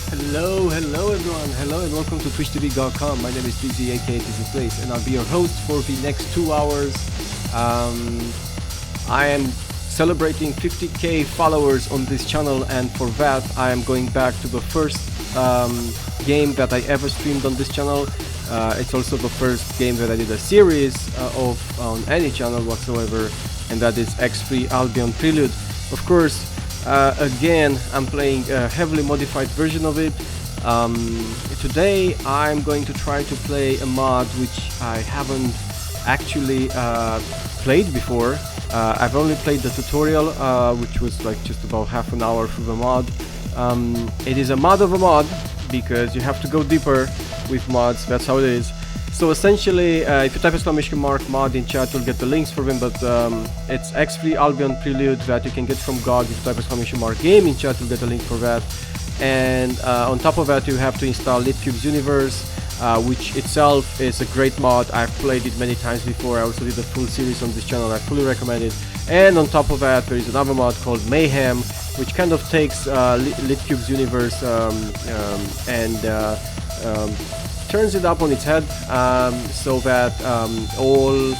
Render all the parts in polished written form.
Hello everyone, hello and welcome to twitch.tv.com. My name is Dizzy aka Dizzy Plays and I'll be your host for the next 2 hours. I am celebrating 50k followers on this channel, and for that I am going back to the first game that I ever streamed on this channel. It's also the first game that I did a series of on any channel whatsoever, and that is X3LU Prelude. Of course, again, I'm playing a heavily modified version of it. Today I'm going to try to play a mod which I haven't actually played before. I've only played the tutorial, which was like just about half an hour through the mod. It is a mod of a mod because you have to go deeper with mods, that's how it is. So essentially, if you type !mod in chat, you'll get the links for them, but it's X3LU Prelude that you can get from GOG. If you type !game in chat, you'll get a link for that. And on top of that, you have to install LitCube's Universe, which itself is a great mod. I've played it many times before. I also did a full series on this channel. I fully recommend it. And on top of that, there is another mod called Mayhem, which kind of takes LitCube's Universe and turns it up on its head, so that all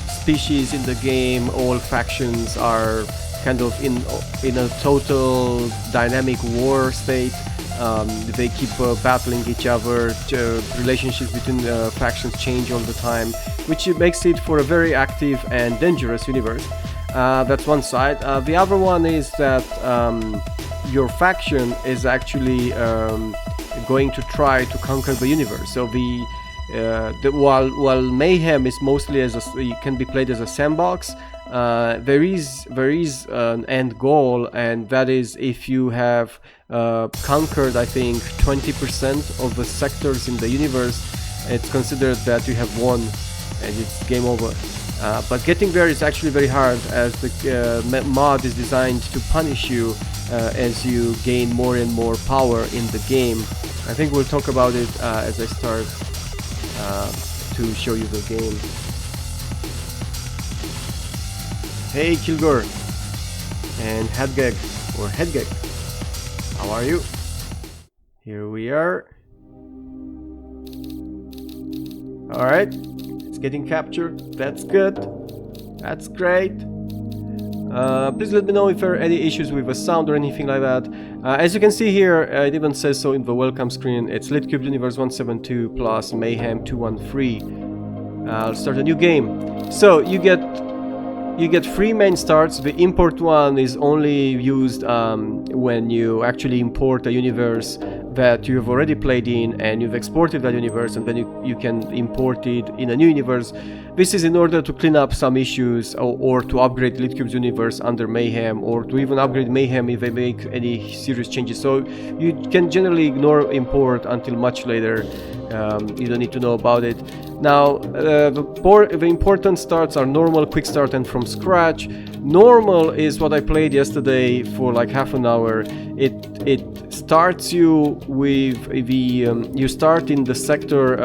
species in the game, all factions are kind of in a total dynamic war state. They keep battling each other. Relationships between factions change all the time, which makes it for a very active and dangerous universe. That's one side. The other one is that your faction is actually going to try to conquer the universe. So while Mayhem is mostly it can be played as a sandbox, there is an end goal, and that is if you have conquered, I think, 20% of the sectors in the universe, it's considered that you have won and it's game over. But getting there is actually very hard, as the mod is designed to punish you as you gain more and more power in the game. I think we'll talk about it as I start to show you the game. Hey Kilgore and Headgag, or Headgag, how are you? Here we are. Alright, it's getting captured, that's good, that's great. Please let me know if there are any issues with the sound or anything like that. As you can see here, it even says so in the welcome screen. It's LitCube Universe 172 plus Mayhem 213. I'll start a new game. So you get 3 main starts. The import one is only used when you actually import a universe that you have already played in and you've exported that universe, and then you can import it in a new universe. This is in order to clean up some issues, or to upgrade LitCube's Universe under Mayhem, or to even upgrade Mayhem if they make any serious changes. So you can generally ignore import until much later. You don't need to know about it. Now, the important starts are normal, quick start, and from scratch. Normal is what I played yesterday for like half an hour. It starts you with the you start in the sector,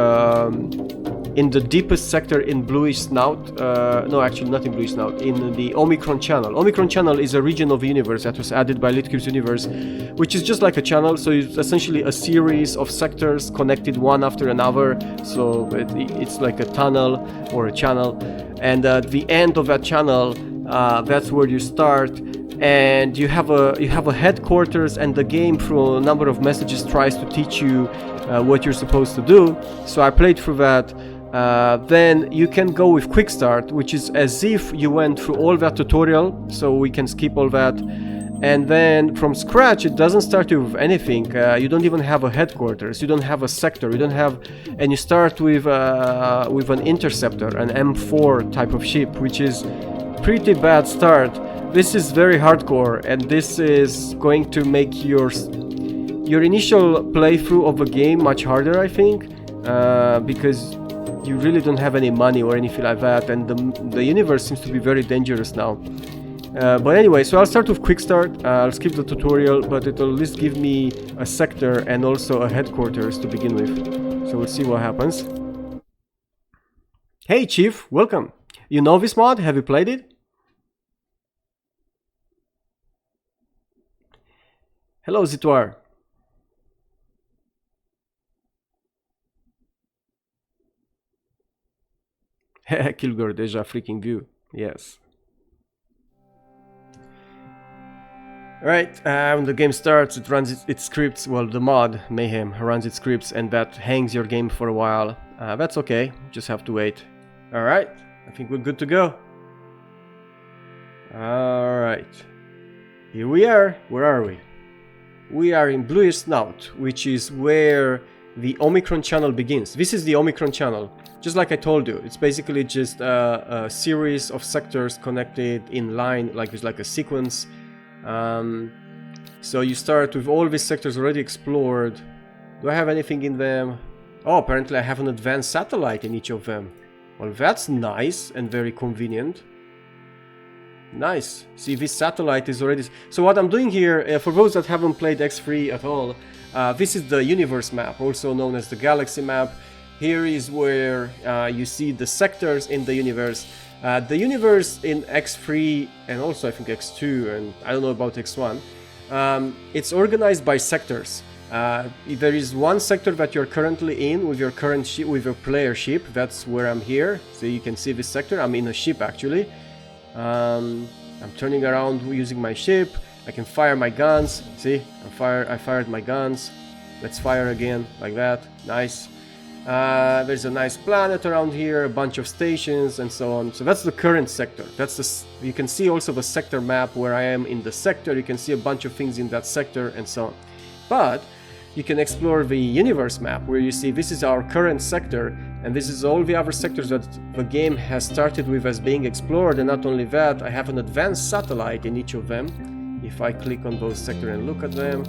in the deepest sector in Bluish Snout. No, actually not in Bluish Snout, in the Omicron Channel. Omicron Channel is a region of the universe that was added by LitCube's Universe, which is just like a channel. So it's essentially a series of sectors connected one after another. So it's like a tunnel or a channel, and at the end of that channel, that's where you start. And you have a headquarters, and the game, through a number of messages, tries to teach you what you're supposed to do. So I played through that. Then you can go with quick start, which is as if you went through all that tutorial, so we can skip all that. And then from scratch, it doesn't start you with anything. You don't even have a headquarters, you don't have a sector, you don't have, and you start with an interceptor, an M4 type of ship, which is pretty bad start. This is very hardcore, and this is going to make your initial playthrough of a game much harder, I think, because you really don't have any money or anything like that, and the universe seems to be very dangerous now. But anyway, so I'll start with quick start. I'll skip the tutorial, but it'll at least give me a sector and also a headquarters to begin with. So we'll see what happens. Hey Chief, welcome. You know this mod? Have you played it? Hello, Zitoir. Kilgore, deja freaking view. Yes. Right, when the game starts, it runs its scripts. Well, the mod, Mayhem, runs its scripts, and that hangs your game for a while. That's okay, just have to wait. Alright, I think we're good to go. Alright. Here we are. Where are we? We are in Bluish Snout, which is where the Omicron channel begins. This is the Omicron channel. Just like I told you, it's basically just a series of sectors connected in line, like with like a sequence. So you start with all these sectors already explored. Do I have anything in them? Oh, apparently I have an advanced satellite in each of them. Well, that's nice and very convenient. Nice. See, this satellite is already... So what I'm doing here, for those that haven't played X3 at all, this is the universe map, also known as the galaxy map. Here is where you see the sectors in the universe. The universe in X3 and also I think X2 and I don't know about X1, it's organized by sectors. There is one sector that you're currently in with your current ship, with your player ship. That's where I'm here. So you can see this sector. I'm in a ship actually. I'm turning around using my ship. I can fire my guns. See, I fired my guns. Let's fire again like that. Nice. There's a nice planet around here, a bunch of stations and so on. So that's the current sector. That's the, you can see also the sector map where I am in the sector. You can see a bunch of things in that sector and so on. But you can explore the universe map where you see this is our current sector and this is all the other sectors that the game has started with as being explored. And not only that, I have an advanced satellite in each of them. If I click on those sectors and look at them,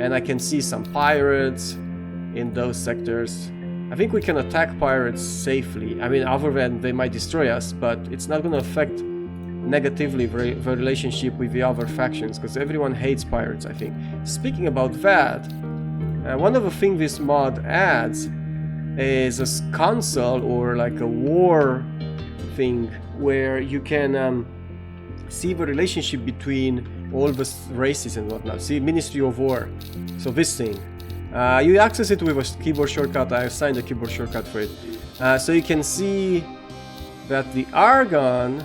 and I can see some pirates in those sectors. I think we can attack pirates safely. I mean, other than they might destroy us, but it's not going to affect negatively the relationship with the other factions, because everyone hates pirates, I think. Speaking about that, one of the things this mod adds is a console or like a war thing where you can see the relationship between all the races and whatnot. See, Ministry of War. So this thing. You access it with a keyboard shortcut. I assigned a keyboard shortcut for it. So you can see that the Argon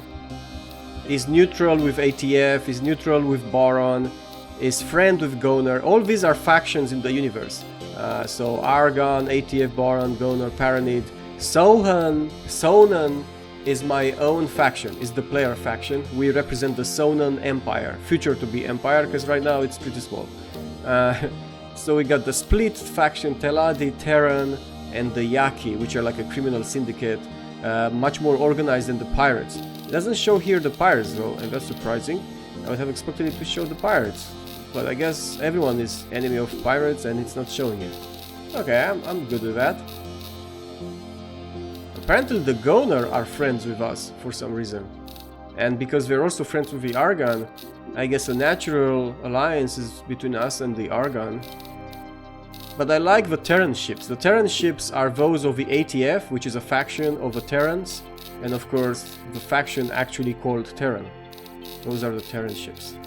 is neutral with ATF, is neutral with Boron, is friend with Goner. All these are factions in the universe. So Argon, ATF, Boron, Goner, Paranid. Sonan is my own faction, is the player faction. We represent the Sonan Empire. Future to be Empire, because right now it's pretty small. So we got the split faction, Teladi, Terran, and the Yaki, which are like a criminal syndicate, much more organized than the pirates. It doesn't show here the pirates though, and that's surprising. I would have expected it to show the pirates, but I guess everyone is enemy of pirates and it's not showing it. Okay, I'm good with that. Apparently the Goner are friends with us for some reason, and because we're also friends with the Argon, I guess a natural alliance is between us and the Argon. But I like the Terran ships. The Terran ships are those of the ATF, which is a faction of the Terrans, and of course the faction actually called Terran. Those are the Terran ships.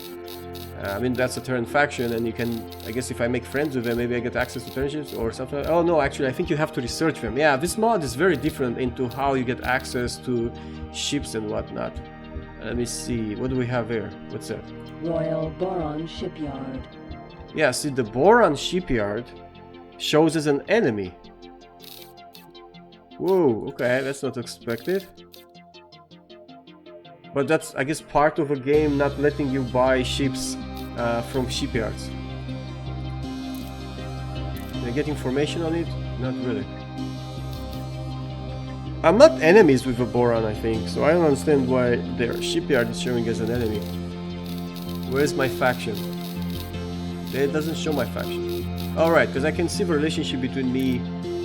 I mean, that's a Terran faction, and you can, I guess if I make friends with them, maybe I get access to Terran ships or something. Oh no, actually I think you have to research them. Yeah, this mod is very different into how you get access to ships and whatnot. Let me see, what do we have here? What's that? Royal Boron Shipyard. Yeah, see, the Boron Shipyard shows as an enemy. Whoa, okay, that's not expected. But that's, I guess, part of a game not letting you buy ships from shipyards. Can I get information on it? Not really. I'm not enemies with the Boron, I think, so I don't understand why their shipyard is showing as an enemy. Where's my faction? It doesn't show my faction. Alright, because I can see the relationship between me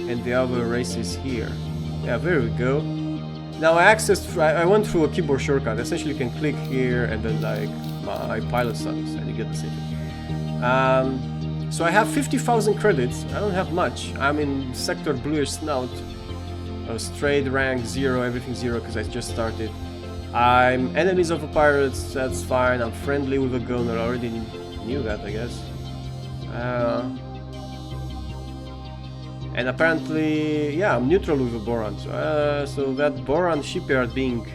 and the other races here. Yeah, there we go. Now I went through a keyboard shortcut. Essentially you can click here and then like my pilot status and you get the same thing. So I have 50,000 credits. I don't have much. I'm in sector Bluish Snout. Straight rank 0, everything 0 because I just started. I'm enemies of the pirates, that's fine. I'm friendly with a Goner, I already knew that, I guess. And apparently, yeah, I'm neutral with the boron. So that boron shipyard being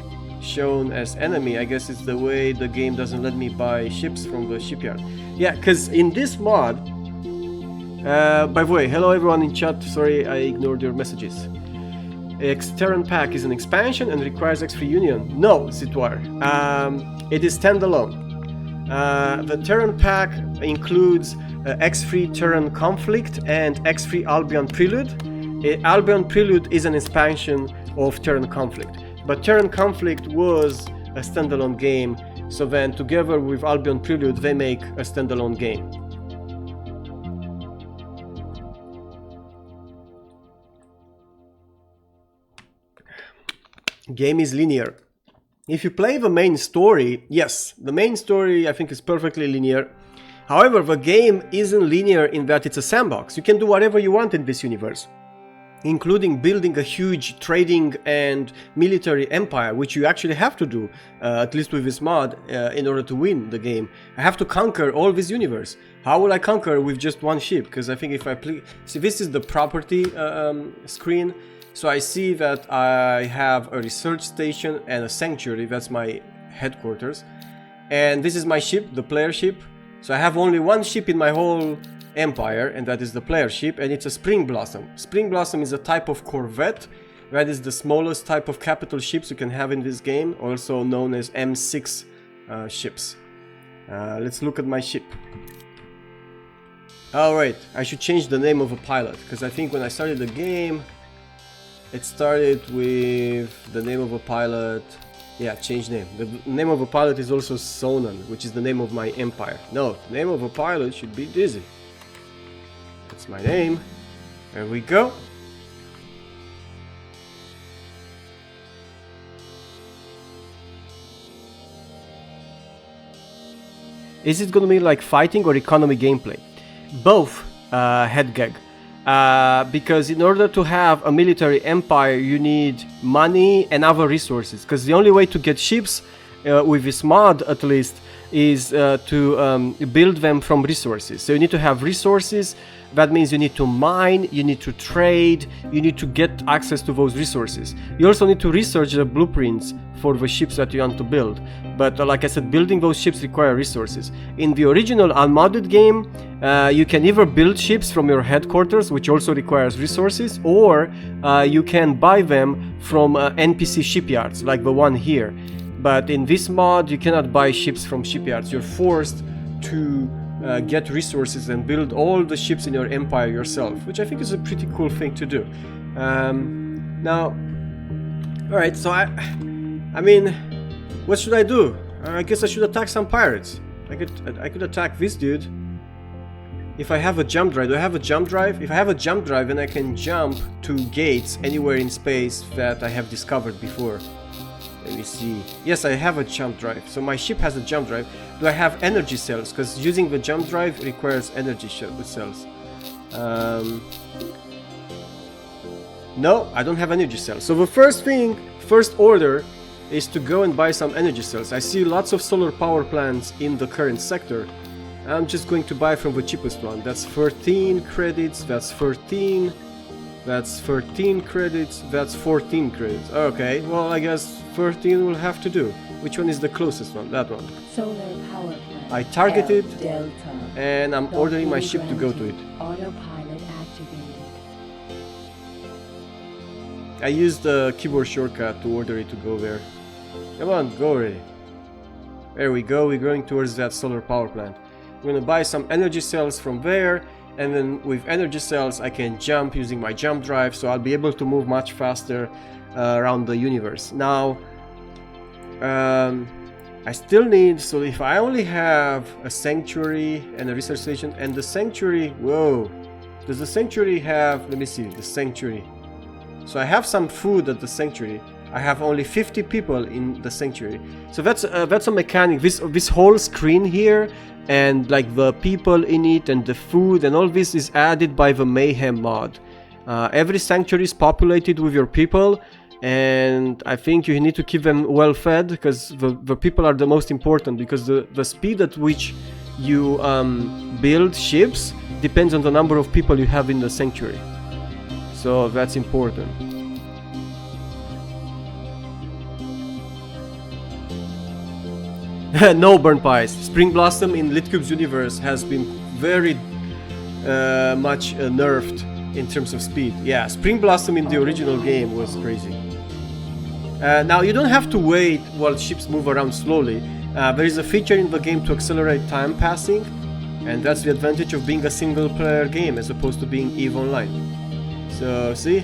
shown as enemy, I guess it's the way the game doesn't let me buy ships from the shipyard. Yeah, because in this mod, by the way, hello everyone in chat, sorry I ignored your messages. Terran Pack is an expansion and requires X3 Union. No, Zitwar. It is standalone. The Terran Pack includes X3 Terran Conflict and X3 Albion Prelude. Albion Prelude is an expansion of Terran Conflict, but Terran Conflict was a standalone game, so then together with Albion Prelude they make a standalone game. Game is linear. If you play the main story, yes, the main story I think is perfectly linear. However, the game isn't linear in that it's a sandbox. You can do whatever you want in this universe, including building a huge trading and military empire, which you actually have to do, at least with this mod, in order to win the game. I have to conquer all this universe. How will I conquer with just one ship? Because I think if I play... See, this is the property screen. So I see that I have a research station and a sanctuary, that's my headquarters. And this is my ship, the player ship. So I have only one ship in my whole empire, and that is the player ship, and it's a Spring Blossom. Spring Blossom is a type of corvette, that is the smallest type of capital ships you can have in this game, also known as M6 ships. Let's look at my ship. Alright, I should change the name of a pilot, because I think when I started the game, it started with the name of a pilot. Yeah, change name. The name of a pilot is also Sonan, which is the name of my empire. No, the name of a pilot should be Dizzy. That's my name. There we go. Is it gonna be like fighting or economy gameplay? Both, head gag. Because in order to have a military empire you need money and other resources, because the only way to get ships with this mod at least is to build them from resources. So you need to have resources. That means you need to mine, you need to trade, you need to get access to those resources. You also need to research the blueprints for the ships that you want to build. But like I said, building those ships require resources. In the original unmodded game, you can either build ships from your headquarters, which also requires resources, or you can buy them from NPC shipyards, like the one here. But in this mod, you cannot buy ships from shipyards. You're forced to get resources and build all the ships in your empire yourself, which I think is a pretty cool thing to do. Now, alright, so I mean, what should I do? I guess I should attack some pirates. I could attack this dude. If I have a jump drive, do I have a jump drive? If I have a jump drive, then I can jump to gates anywhere in space that I have discovered before. Let me see. Yes, I have a jump drive. So my ship has a jump drive. Do I have energy cells? Because using the jump drive requires energy cells. No, I don't have energy cells. So the first order is to go and buy some energy cells. I see lots of solar power plants in the current sector. I'm just going to buy from the cheapest one. That's 13 credits, that's 13, that's 13 credits, that's 14 credits. Okay, well I guess 13 will have to do. Which one is the closest one? That one. Solar power plant. I targeted Delta. and I'm ordering my ship to go to it. Autopilot activated. I used the keyboard shortcut to order it to go there. Come on, go already. There we go, we're going towards that solar power plant. I'm gonna buy some energy cells from there, and then with energy cells I can jump using my jump drive, so I'll be able to move much faster around the universe. Now, I still need, so if I only have a sanctuary and a research station, and the sanctuary, whoa, does the sanctuary have, let me see, the sanctuary. So I have some food at the sanctuary. I have only 50 people in the sanctuary. So that's a mechanic. This whole screen here, and like the people in it and the food and all this is added by the Mayhem mod. Every sanctuary is populated with your people, and I think you need to keep them well fed, because the people are the most important, because the speed at which you build ships depends on the number of people you have in the sanctuary. So that's important. No burn pies. Spring Blossom in Litcube's universe has been very much nerfed in terms of speed. Yeah, Spring Blossom in the original game was crazy. Now you don't have to wait while ships move around slowly. There is a feature in the game to accelerate time passing, and that's the advantage of being a single player game as opposed to being EVE Online. So see,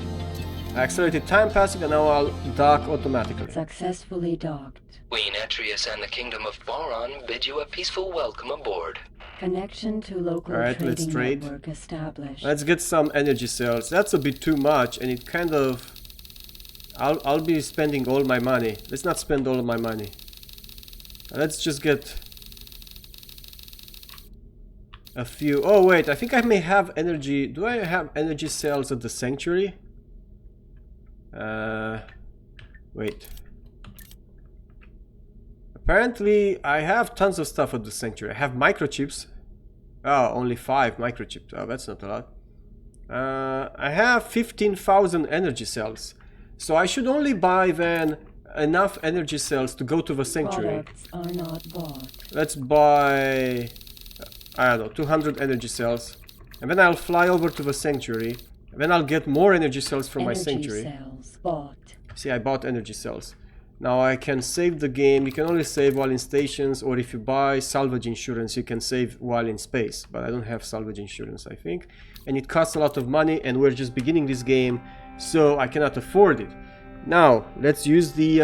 I accelerated time passing and now I'll dock automatically. Successfully docked. Queen Atreus and the Kingdom of Boron bid you a peaceful welcome aboard. Connection to local Alright, let's trading trade. network established. Let's get some energy cells. That's a bit too much, and it kind of... I'll be spending all my money. Let's not spend all of my money. Let's just get a few. Oh wait, I think I may have energy. Do I have energy cells at the sanctuary? Wait. Apparently I have tons of stuff at the sanctuary. I have microchips. Oh, only 5 microchips. Oh, that's not a lot. I have 15,000 energy cells. So I should only buy then enough energy cells to go to the sanctuary. Products are not bought. Let's buy, I don't know, 200 energy cells. And then I'll fly over to the sanctuary. And then I'll get more energy cells from my sanctuary. Energy cells bought. See, I bought energy cells. Now I can save the game. You can only save while in stations, or if you buy salvage insurance, you can save while in space. But I don't have salvage insurance, I think. And it costs a lot of money, and we're just beginning this game, so I cannot afford it. Now, let's use the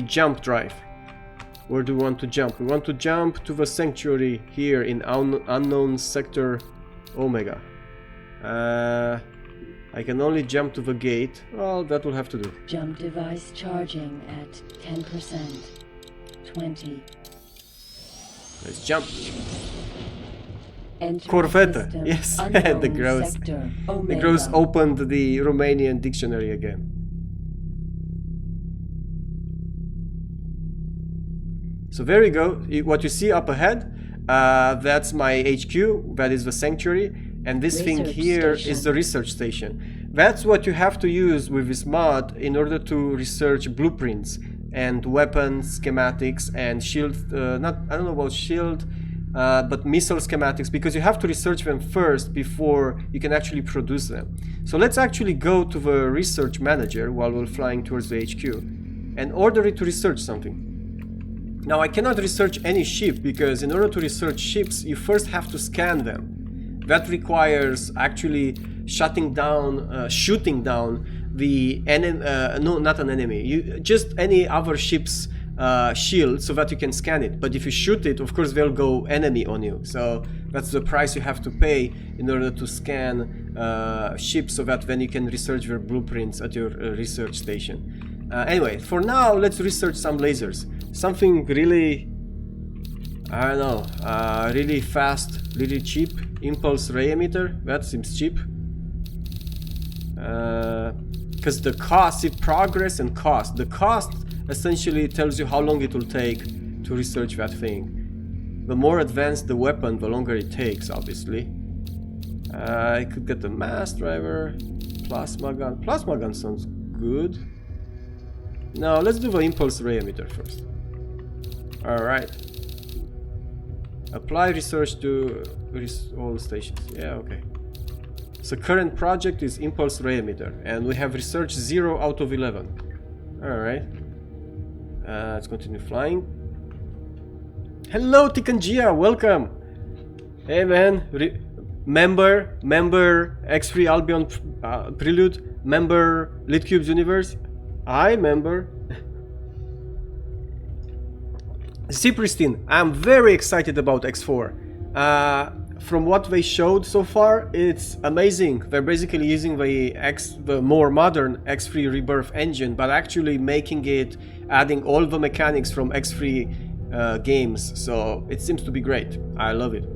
jump drive. Where do we want to jump? We want to jump to the sanctuary here in unknown sector Omega. I can only jump to the gate. Well, that will have to do. Jump device charging at 10%. 20. Let's jump. Enter Corvette, system. yes. Unknown The gross. sector. The Omega. Gross opened the Romanian dictionary again. So there we go. What you see up ahead, that's my HQ. That is the sanctuary. And this thing Research here station. is the research station. That's what you have to use with this mod in order to research blueprints and weapons schematics and shield. I don't know about shield, but missile schematics, because you have to research them first before you can actually produce them. So let's actually go to the research manager while we're flying towards the HQ and order it to research something. Now I cannot research any ship, because in order to research ships you first have to scan them. That requires actually shooting down the enemy, no, not an enemy, just any other ship's shield, so that you can scan it. But if you shoot it, of course they'll go enemy on you. So that's the price you have to pay in order to scan ships, so that then you can research their blueprints at your research station. Anyway, for now, let's research some lasers. Something really, I don't know, really fast, really cheap. Impulse ray emitter, that seems cheap. Because the cost, see, progress and cost. The cost essentially tells you how long it will take to research that thing. The more advanced the weapon, the longer it takes, obviously. I could get the mass driver, plasma gun. Plasma gun sounds good. No, let's do the impulse ray emitter first. Alright. Apply research to all stations. Yeah, okay. So current project is impulse ray emitter, and we have research 0 out of 11. Alright. Let's continue flying. Hello Tikanjia, welcome! Hey man, member X3 Albion Prelude, member Litcube's universe. Hi member. See Pristine, I'm very excited about X4. From what they showed so far, it's amazing. They're basically using the more modern X3 Rebirth engine, but actually making it, adding all the mechanics from X3 games. So it seems to be great. I love it.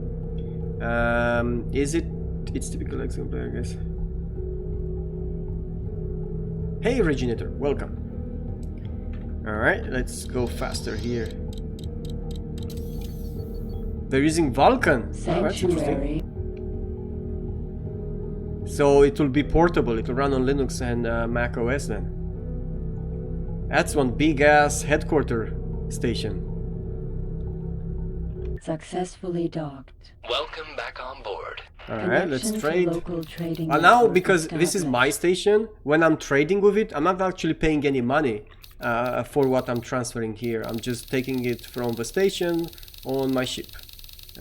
It's typical X1 player, I guess. Hey Reginator, welcome. Alright, let's go faster here. They're using Vulcan. Oh, that's interesting. Sanctuary. So it will be portable, it will run on Linux and Mac OS then. That's one big ass headquarter station. Successfully docked. Welcome back on board. Alright, let's Connection to trade. local trading Now, network because this is my station, when I'm trading with it, I'm not actually paying any money for what I'm transferring here. I'm just taking it from the station on my ship.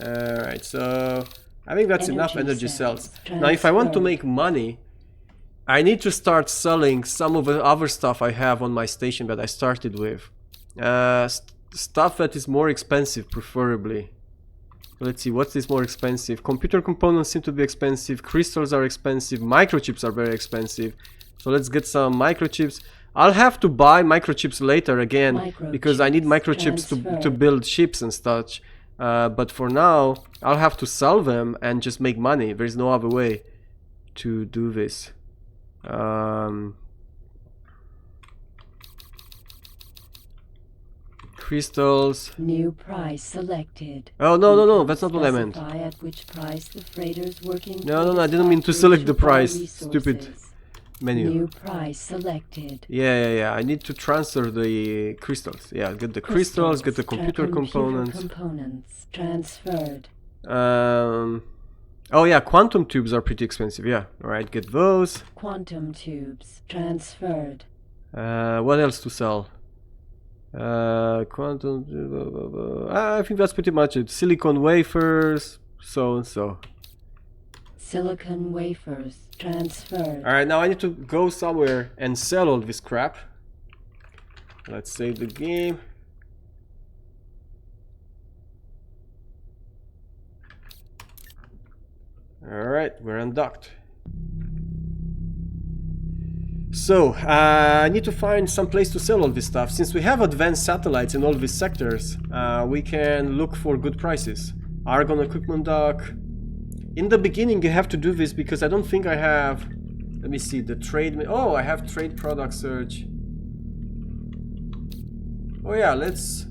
Alright, so I think that's enough energy cells. Now, if I want to make money, I need to start selling some of the other stuff I have on my station that I started with. Stuff that is more expensive, preferably. Let's see, what is more expensive? Computer components seem to be expensive, crystals are expensive, microchips are very expensive. So let's get some microchips. I'll have to buy microchips later again, because I need microchips to build ships and such. But for now, I'll have to sell them and just make money. There's no other way to do this. Crystals. New price selected. Oh, no, that's not what I meant. Specify at which price the freighters working No, I didn't mean to select the price. Stupid menu. New price selected. Yeah. I need to transfer the crystals. Yeah, get the crystals, get the computer components. Transferred. Oh yeah, quantum tubes are pretty expensive. Yeah, alright, get those. Quantum tubes transferred. What else to sell? Quantum. I think that's pretty much it. Silicon wafers, so and so. Silicon wafers transferred. Alright, now I need to go somewhere and sell all this crap. Let's save the game. Alright, we're undocked. So, I need to find some place to sell all this stuff. Since we have advanced satellites in all these sectors, we can look for good prices. Argon equipment dock. In the beginning you have to do this because I don't think I have... Let me see, the trade... Oh, I have trade product search. Oh yeah, let's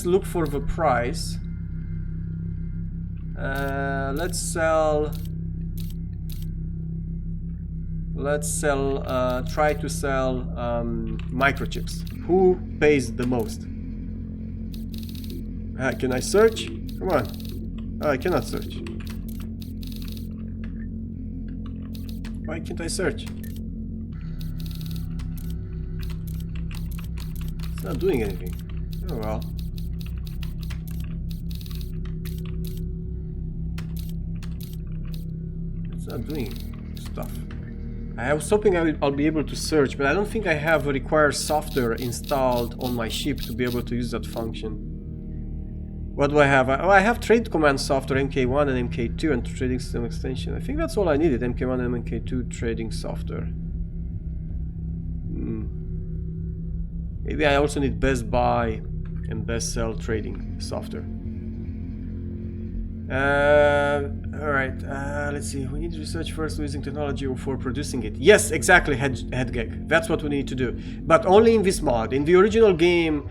look for the price. Let's try to sell microchips. Who pays the most? Can I search? Come on. I cannot search. Why can't I search? It's not doing anything. Oh well. It's not doing stuff. I was hoping I'll be able to search, but I don't think I have the required software installed on my ship to be able to use that function. What do I have? I have trade command software MK1 and MK2 and trading system extension. I think that's all I needed, MK1 and MK2 trading software. Maybe I also need Best Buy and Best Sell trading software. Alright, let's see. We need to research first using technology for producing it. Yes, exactly, headgag. That's what we need to do. But only in this mod. In the original game,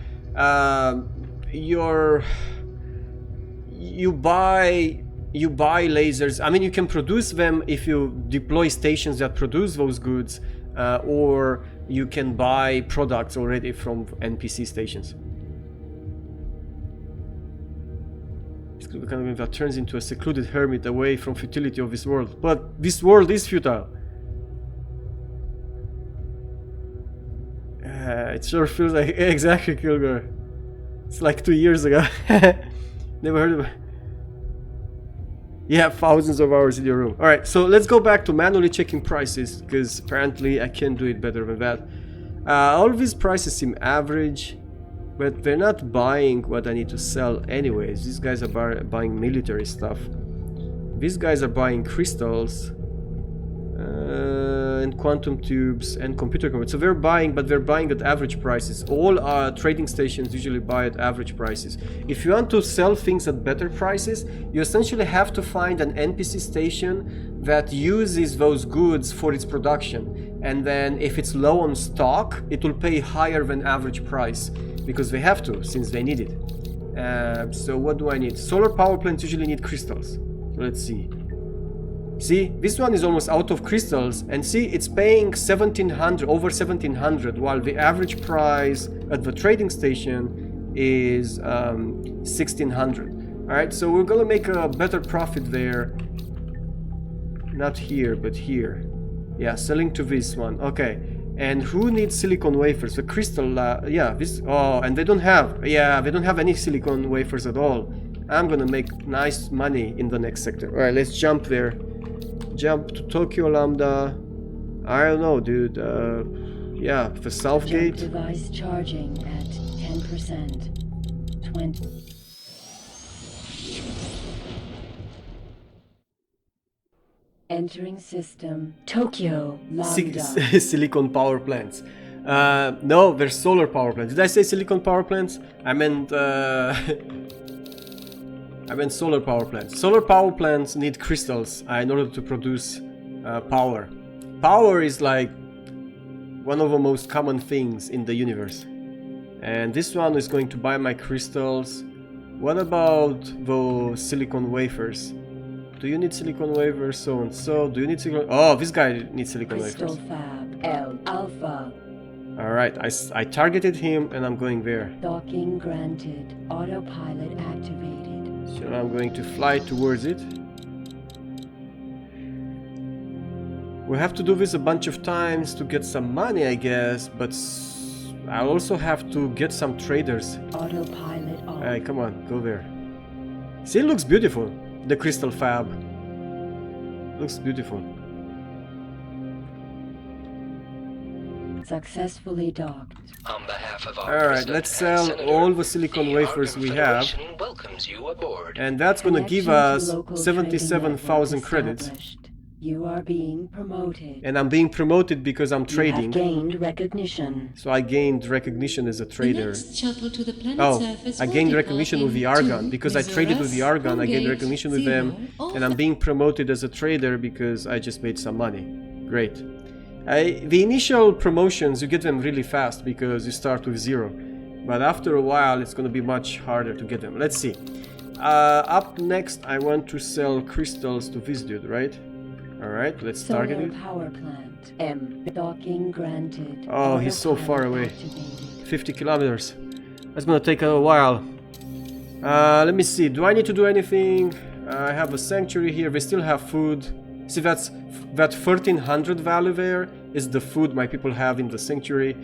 you buy lasers. I mean, you can produce them if you deploy stations that produce those goods, or you can buy products already from NPC stations. It's the kind of game that turns into a secluded hermit away from futility of this world. But this world is futile. It sure feels like exactly Kilgore. It's like 2 years ago. Never heard of it. You have thousands of hours in your room. Alright, so let's go back to manually checking prices, because apparently I can do it better than that. All of these prices seem average, but they're not buying what I need to sell anyways. These guys are buying military stuff. These guys are buying crystals, and quantum tubes and computer components. So they're buying, but they're buying at average prices. All trading stations usually buy at average prices. If you want to sell things at better prices, you essentially have to find an NPC station that uses those goods for its production. And then if it's low on stock, it will pay higher than average price, because they have to, since they need it. So what do I need? Solar power plants usually need crystals. So let's see. See, this one is almost out of crystals, and see, it's paying 1700, over 1700, while the average price at the trading station is 1600. Alright, so we're gonna make a better profit there. Not here, but here. Yeah, selling to this one. Okay. And who needs silicon wafers? The crystal, yeah, this, oh, and they don't have any silicon wafers at all. I'm gonna make nice money in the next sector. Alright, let's jump there. Jump to Tokyo Lambda. I don't know, dude. Yeah, the south Jump gate. device charging at 10%. 20. Entering system. Tokyo Lambda. Silicon power plants. No, they're solar power plants. Did I say silicon power plants? I meant solar power plants. Solar power plants need crystals in order to produce power. Power is like one of the most common things in the universe. And this one is going to buy my crystals. What about those silicon wafers? Do you need silicon wafers? So and so. Do you need silicon? Oh, this guy needs silicon Crystal wafers. Fab L Alpha. Alright, I targeted him and I'm going there. Docking granted. Autopilot activated. So I'm going to fly towards it. We have to do this a bunch of times to get some money, I guess, but I'll also have to get some traders. Autopilot on. Alright, come on, go there. See, it looks beautiful. The crystal fab. Looks beautiful. Successfully docked. On behalf of our Alright, President let's and sell Senator, all the silicon the wafers Arkham we have. Federation welcomes you aboard. And that's gonna give Connection to us local 77,000 trading network credits. established. You are being promoted. And I'm being promoted because I'm You trading. have gained recognition. So I gained recognition as a trader. The next shuttle to the planet Oh, surface I will gained depart recognition in with the Argon. 2 Because I traded with the Argon, I gained recognition with them. And I'm being promoted as a trader because I just made some money. Great. The initial promotions, you get them really fast because you start with 0. But after a while, it's going to be much harder to get them. Let's see. Up next, I want to sell crystals to this dude, right? Alright, let's target Solar it. power plant. M. Docking granted. Oh, he's so far Autopilot away. activated. 50 kilometers. That's gonna take a while. Let me see. Do I need to do anything? I have a sanctuary here. They still have food. See, that 1300 value there is the food my people have in the sanctuary.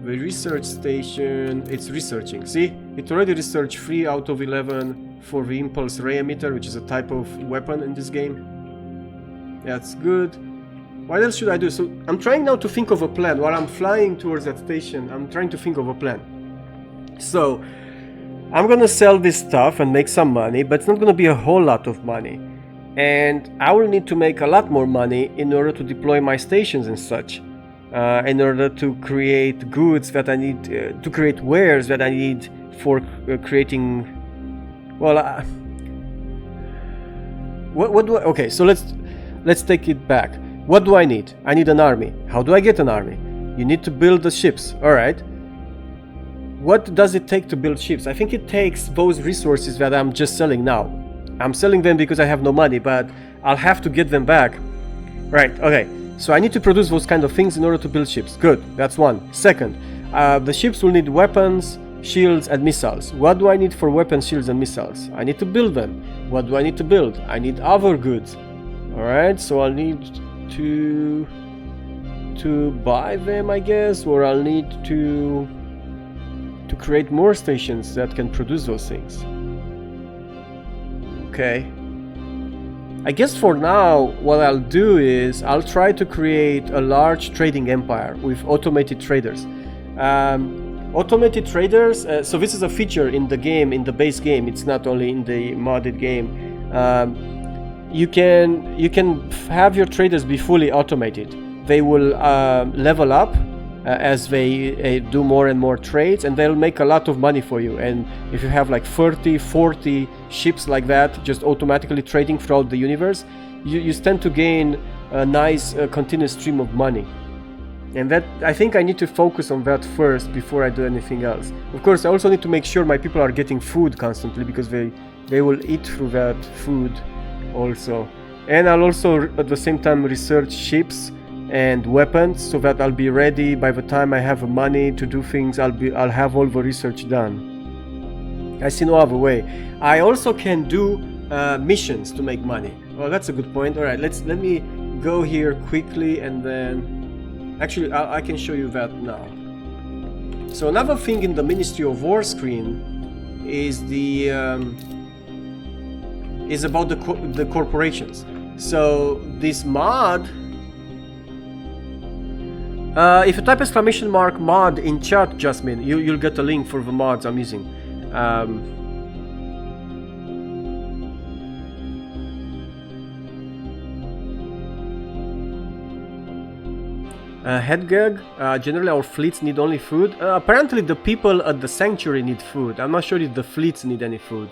The research station, it's researching. See, it already researched 3 out of 11 for the impulse ray emitter, which is a type of weapon in this game. That's good. What else should I do? So I'm trying now to think of a plan. While I'm flying towards that station, I'm trying to think of a plan. So I'm gonna sell this stuff and make some money, but it's not gonna be a whole lot of money. And I will need to make a lot more money in order to deploy my stations and such. In order to create goods that I need, to create wares that I need for creating. Well, what do I? Okay, so let's take it back. What do I need? I need an army. How do I get an army? You need to build the ships. All right. What does it take to build ships? I think it takes those resources that I'm just selling now. I'm selling them because I have no money, but I'll have to get them back. Right. Okay. So I need to produce those kind of things in order to build ships. Good, that's one. Second, the ships will need weapons, shields, and missiles. What do I need for weapons, shields, and missiles? I need to build them. What do I need to build? I need other goods. Alright, so I'll need to buy them, I guess, or I'll need to create more stations that can produce those things. Okay. I guess for now, what I'll do is I'll try to create a large trading empire with automated traders. Automated traders, so this is a feature in the game, in the base game, it's not only in the modded game. You can have your traders be fully automated. They will level up as they do more and more trades, and they'll make a lot of money for you. And if you have like 30, 40 ships like that, just automatically trading throughout the universe, you tend to gain a nice continuous stream of money. And that, I think I need to focus on that first before I do anything else. Of course, I also need to make sure my people are getting food constantly, because they will eat through that food also. And I'll also at the same time research ships and weapons so that I'll be ready by the time I have money to do things. I'll have all the research done. I see no other way. I also can do missions to make money. Oh, that's a good point. All right, let me go here quickly and then actually I can show you that now. So another thing in the Ministry of War screen is the is about the corporations. So this mod, if you type !_ mod in chat, Jasmine, you'll get a link for the mods I'm using. Headgag, generally our fleets need only food. Apparently the people at the sanctuary need food. I'm not sure if the fleets need any food.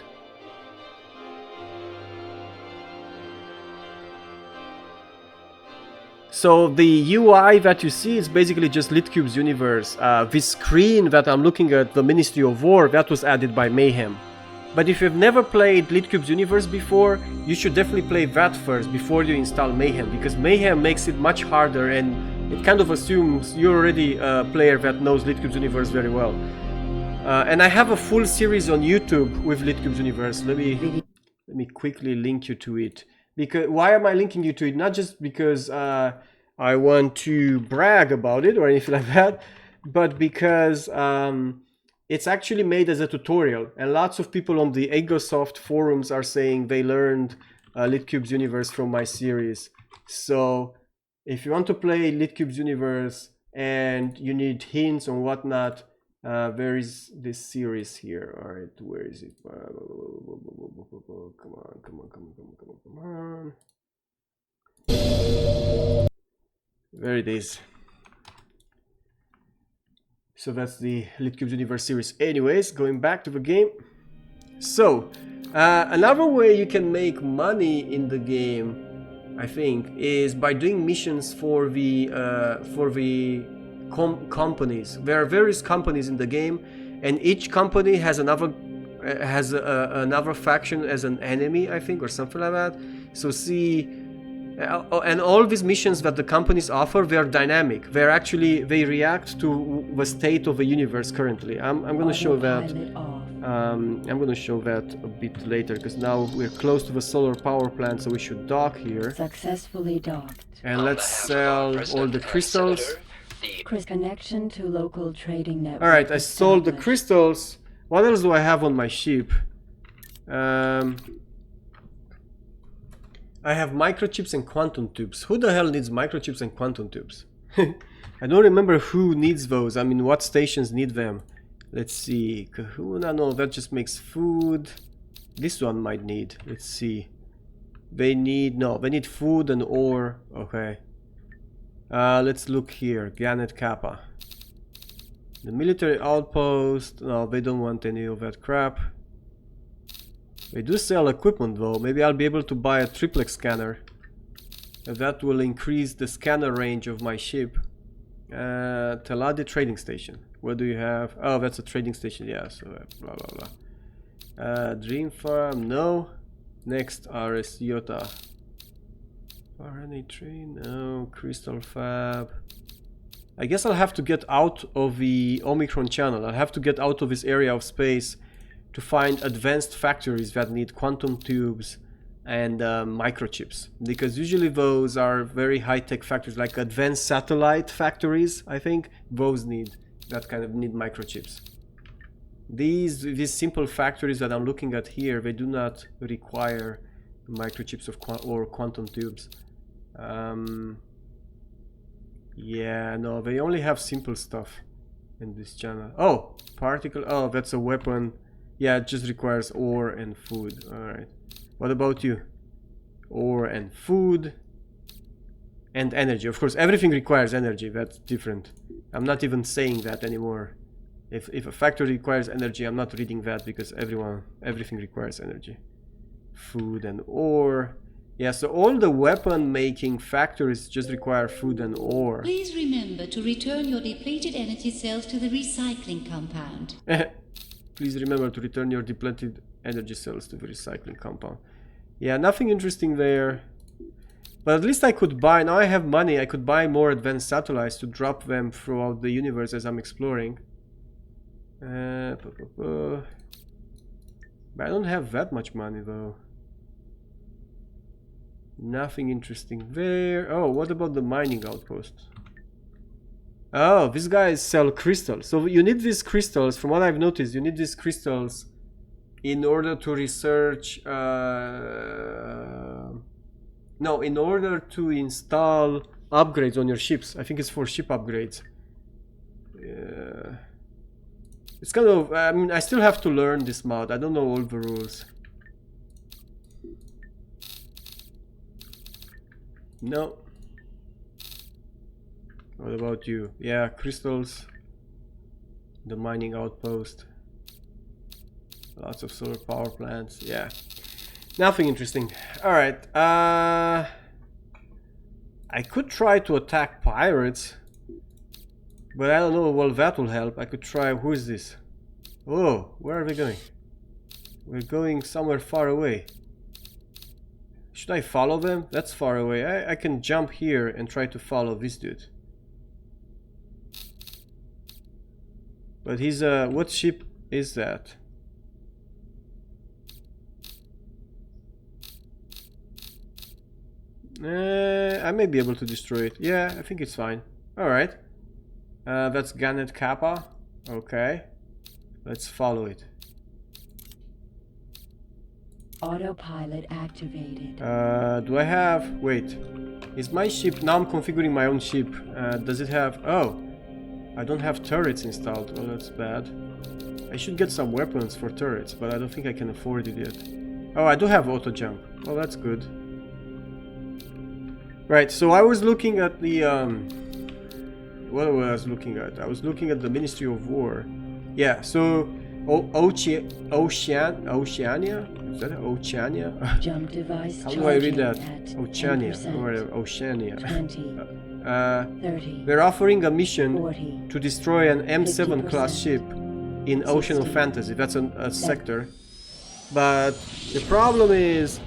So the UI that you see is basically just LitCube's universe. This screen that I'm looking at, the Ministry of War, that was added by Mayhem. But if you've never played LitCube's universe before, you should definitely play that first before you install Mayhem, because Mayhem makes it much harder and it kind of assumes you're already a player that knows LitCube's universe very well. And I have a full series on YouTube with LitCube's universe. Let me quickly link you to it. Because why am I linking you to it? Not just because I want to brag about it or anything like that, but because it's actually made as a tutorial, and lots of people on the Egosoft forums are saying they learned LitCube's universe from my series. So if you want to play LitCube's universe and you need hints and whatnot, there is this series here. All right, where is it? Come on. There it is. So that's the LitCube's universe series. Anyways, going back to the game. So another way you can make money in the game, I think, is by doing missions for the companies. There are various companies in the game, and each company has another faction as an enemy, I think, or something like that. So see, and all these missions that the companies offer, they are dynamic. They react to the state of the universe currently. I'm going to show that. I'm going to show that a bit later, because now we're close to the solar power plant, so we should dock here. Successfully docked. And let's sell all the crystals. Connection to local trading network. Alright, I sold the crystals. What else do I have on my ship? I have microchips and quantum tubes. Who the hell needs microchips and quantum tubes? I don't remember who needs those. I mean, what stations need them? Let's see. Kahuna, no, that just makes food. This one might need. Let's see. They need food and ore. Okay. Let's look here. Gannett Kappa. The military outpost. No, they don't want any of that crap. They do sell equipment though. Maybe I'll be able to buy a triplex scanner. That will increase the scanner range of my ship. Teladi trading station. What do you have? Oh, that's a trading station. Yeah, so blah blah blah. Dream farm, no. Next, RS Yota. RNA train, no. Crystal fab. I guess I'll have to get out of the Omicron channel. I'll have to get out of this area of space to find advanced factories that need quantum tubes and microchips, because usually those are very high-tech factories, like advanced satellite factories. I think those need microchips. These simple factories that I'm looking at here, they do not require microchips or quantum tubes. Yeah, no, they only have simple stuff in this channel. Oh, particle. Oh, that's a weapon. Yeah, it just requires ore and food. Alright. What about you? Ore and food. And energy. Of course, everything requires energy. That's different. I'm not even saying that anymore. If a factory requires energy, I'm not reading that, because everything requires energy. Food and ore. Yeah, so all the weapon making factories just require food and ore. Please remember to return your depleted energy cells to the recycling compound. Please remember to return your depleted energy cells to the recycling compound. Yeah, nothing interesting there. But at least I could buy, now I have money, I could buy more advanced satellites to drop them throughout the universe as I'm exploring. But I don't have that much money though. Nothing interesting there. Oh, what about the mining outpost? Oh, these guys sell crystals. So you need these crystals, from what I've noticed, you need these crystals in order to research... No, in order to install upgrades on your ships. I think it's for ship upgrades. It's kind of... I mean, I still have to learn this mod. I don't know all the rules. No. What about you? Yeah, crystals. The mining outpost. Lots of solar power plants. Yeah. Nothing interesting. Alright. I could try to attack pirates. But I don't know, well, that will help. I could try... Who is this? Oh, where are we going? We're going somewhere far away. Should I follow them? That's far away. I can jump here and try to follow this dude. But he's what ship is that? I may be able to destroy it. Yeah, I think it's fine. Alright. That's Gannet Kappa. Okay. Let's follow it. Autopilot activated. Do I have... Wait. Is my ship... Now I'm configuring my own ship. Does it have... Oh. I don't have turrets installed. Oh, that's bad. I should get some weapons for turrets, but I don't think I can afford it yet. Oh, I do have auto jump. Oh, that's good. Right, so I was looking at the... What was I was looking at? I was looking at the Ministry of War. Yeah, so... Oceania? Is that Oceania? Jump device. How do I read that? At Oceania. 10%. Or Oceania. 20, 30, They're offering a mission 40, to destroy an M7 class 50%, ship in Ocean of 60. Fantasy. That's a sector. But the problem is,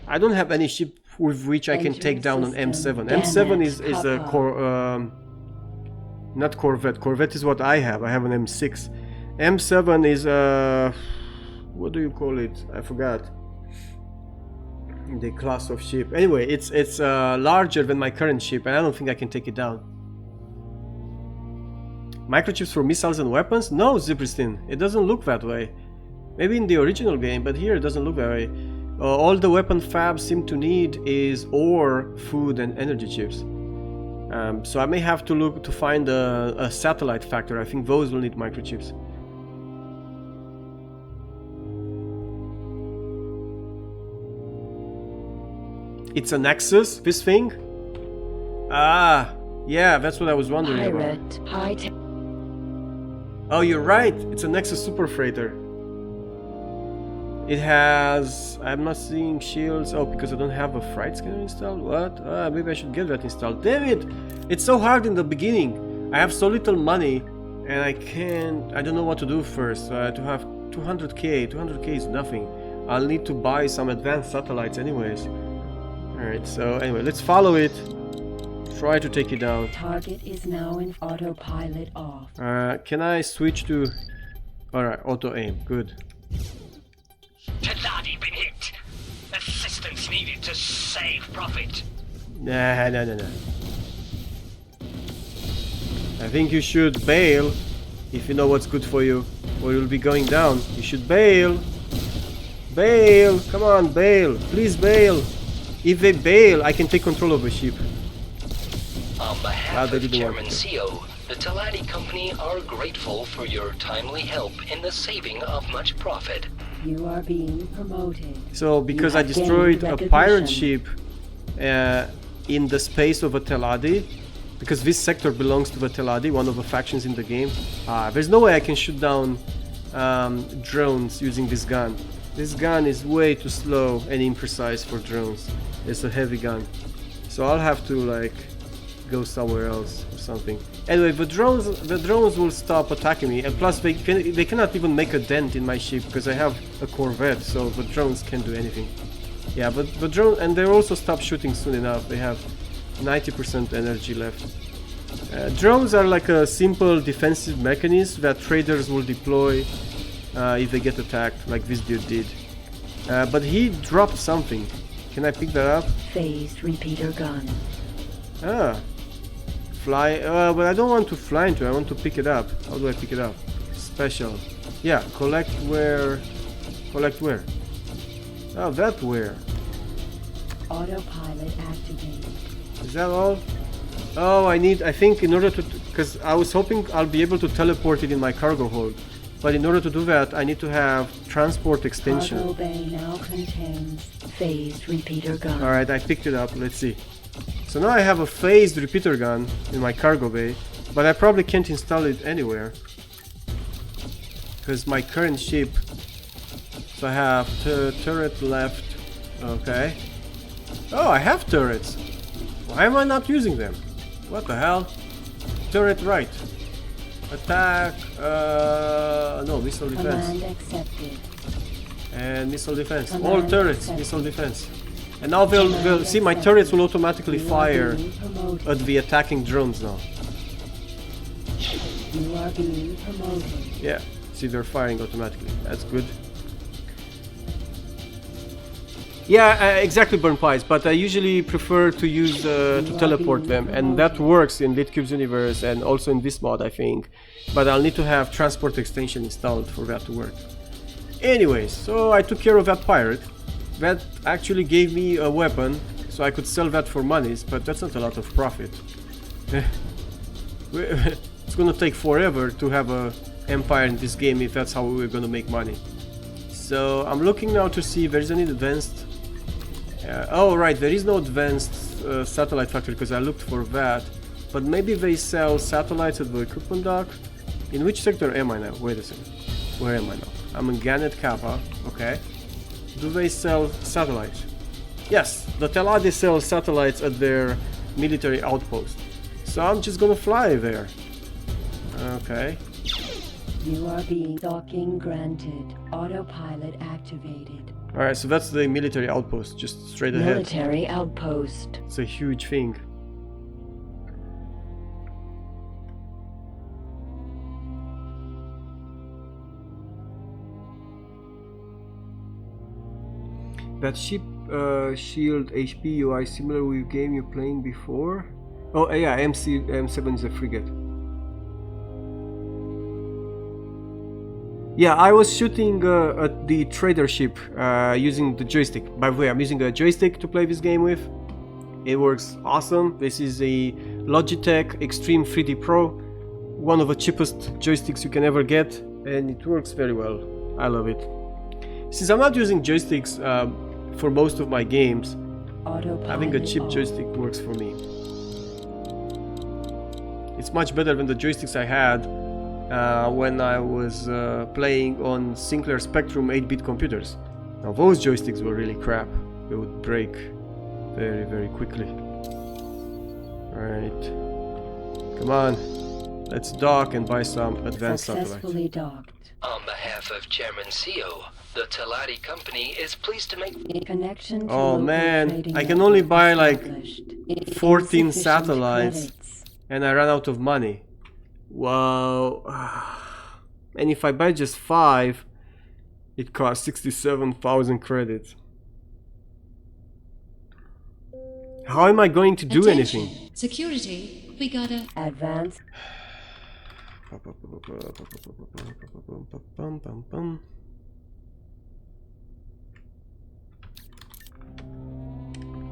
I don't have any ship with which I can take down an M7. M7 is a not Corvette. Corvette is what I have. I have an M6. M7 is what do you call it? I forgot. The class of ship. Anyway, it's larger than my current ship, and I don't think I can take it down. Microchips for missiles and weapons? No, Zipristin. It doesn't look that way. Maybe in the original game, but here it doesn't look that way. All the weapon fabs seem to need is ore, food, and energy chips. So I may have to look to find a satellite factor. I think those will need microchips. It's a Nexus, this thing? Ah, yeah, that's what I was wondering about. Oh, you're right. It's a Nexus Super Freighter. It has... I'm not seeing shields. Oh, because I don't have a freight scanner installed? What? Maybe I should get that installed. Damn it! It's so hard in the beginning. I have so little money, and I can't... I don't know what to do first. To have 200k. 200k is nothing. I'll need to buy some advanced satellites anyways. Alright, so anyway, let's follow it. Try to take it down. Target is now in autopilot off. Can I switch to... Alright, auto aim. Good. Teladi been hit. Assistance needed to save profit. Nah, no. I think you should bail if you know what's good for you, or you'll be going down. You should bail. Bail! Come on, bail! Please bail! If they bail, I can take control of the ship. On behalf of Chairman CO, the Teladi Company are grateful for your timely help in the saving of much profit. You are being promoted. So, because I destroyed a pirate ship in the space of a Teladi, because this sector belongs to the Teladi, one of the factions in the game, there's no way I can shoot down drones using this gun. This gun is way too slow and imprecise for drones. It's a heavy gun. So I'll have to like go somewhere else or something. Anyway, the drones will stop attacking me, and plus they cannot even make a dent in my ship because I have a Corvette, so the drones can't do anything. Yeah, but the drone, and they also stop shooting soon enough. They have 90% energy left. Drones are like a simple defensive mechanism that traders will deploy if they get attacked, like this dude did. But he dropped something. Can I pick that up? Phased repeater gun. Ah. Fly. But I don't want to fly into it. I want to pick it up. How do I pick it up? Special. Yeah, collect where? Collect where? Oh, that where? Autopilot activated. Is that all? Oh, I think in order to... Because I was hoping I'll be able to teleport it in my cargo hold. But in order to do that, I need to have transport extension. Cargo bay now contains phased repeater gun. Alright, I picked it up. Let's see. So now I have a phased repeater gun in my cargo bay. But I probably can't install it anywhere. Because my current ship... So I have turret left. Okay. Oh, I have turrets. Why am I not using them? What the hell? Turret right. Attack. No, missile defense. Command accepted. And missile defense. Command All turrets, accepted. missile defense. And now they'll see my turrets will automatically fire at the attacking drones now. You are being promoted. Yeah, see they're firing automatically. That's good. Yeah, exactly, burn pies, but I usually prefer to use to teleport them, and that works in LitCube's universe and also in this mod, I think. But I'll need to have transport extension installed for that to work. Anyways, so I took care of that pirate. That actually gave me a weapon, so I could sell that for monies, but that's not a lot of profit. It's gonna take forever to have a empire in this game if that's how we're gonna make money. So I'm looking now to see if there's any advanced... oh right, there is no advanced satellite factory because I looked for that. But maybe they sell satellites at the equipment dock. In which sector am I now? Wait a second. Where am I now? I'm in Gannett Kappa. Okay. Do they sell satellites? Yes, the Teladi sells satellites at their military outpost. So I'm just gonna fly there. Okay. You are being docking granted. Autopilot activated. Alright, so that's the military outpost, just straight ahead. Military outpost. It's a huge thing. That ship shield HP UI similar with game you're playing before? Oh yeah, M7 is a frigate. Yeah, I was shooting at the trader ship using the joystick. By the way, I'm using a joystick to play this game with. It works awesome. This is a Logitech Extreme 3D Pro, one of the cheapest joysticks you can ever get, and it works very well. I love it. Since I'm not using joysticks for most of my games, having a cheap joystick works for me. It's much better than the joysticks I had when I was playing on Sinclair Spectrum 8-bit computers. Now those joysticks were really crap. They would break very, very quickly. Alright. Come on. Let's dock and buy some advanced satellites. Successfully docked. On behalf of Chairman CEO, the Teladi company is pleased to make... In connection to Oh local man, trading I can only buy like established. 14 Insufficient satellites credits. and I ran out of money. Wow. And if I buy just 5, it costs 67,000 credits. How am I going to do Attention. anything? Security, we gotta... Advance.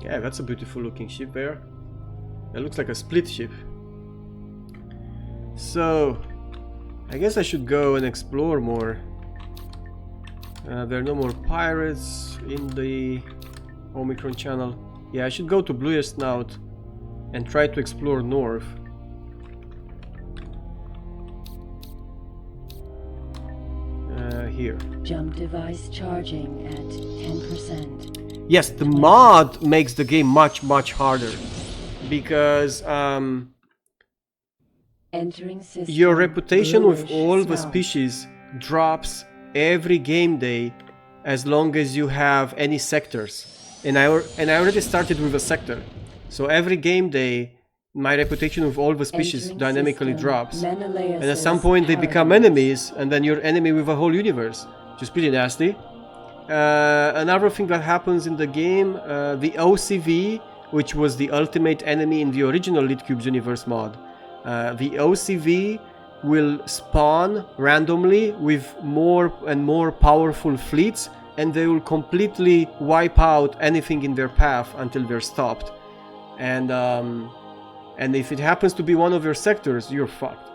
Yeah, that's a beautiful looking ship there. It looks like a split ship. So, I guess I should go and explore more. There are no more pirates in the Omicron channel. Yeah, I should go to Blue Snout and try to explore north. Here. Jump device charging at 10%. Yes, the mod makes the game much harder because Entering system. your reputation with Bluish all the snout. species drops every game day as long as you have any sectors. and I already started with a sector. So every game day, my reputation with all the species Entering dynamically system. drops. Menelaus' And at some point they become paradise. enemies, and then you're enemy with a whole universe, which is pretty nasty. Another thing that happens in the game, the OCV, which was the ultimate enemy in the original Lit Cubes universe mod, the OCV will spawn randomly with more and more powerful fleets, and they will completely wipe out anything in their path until they're stopped. And if it happens to be one of your sectors, you're fucked.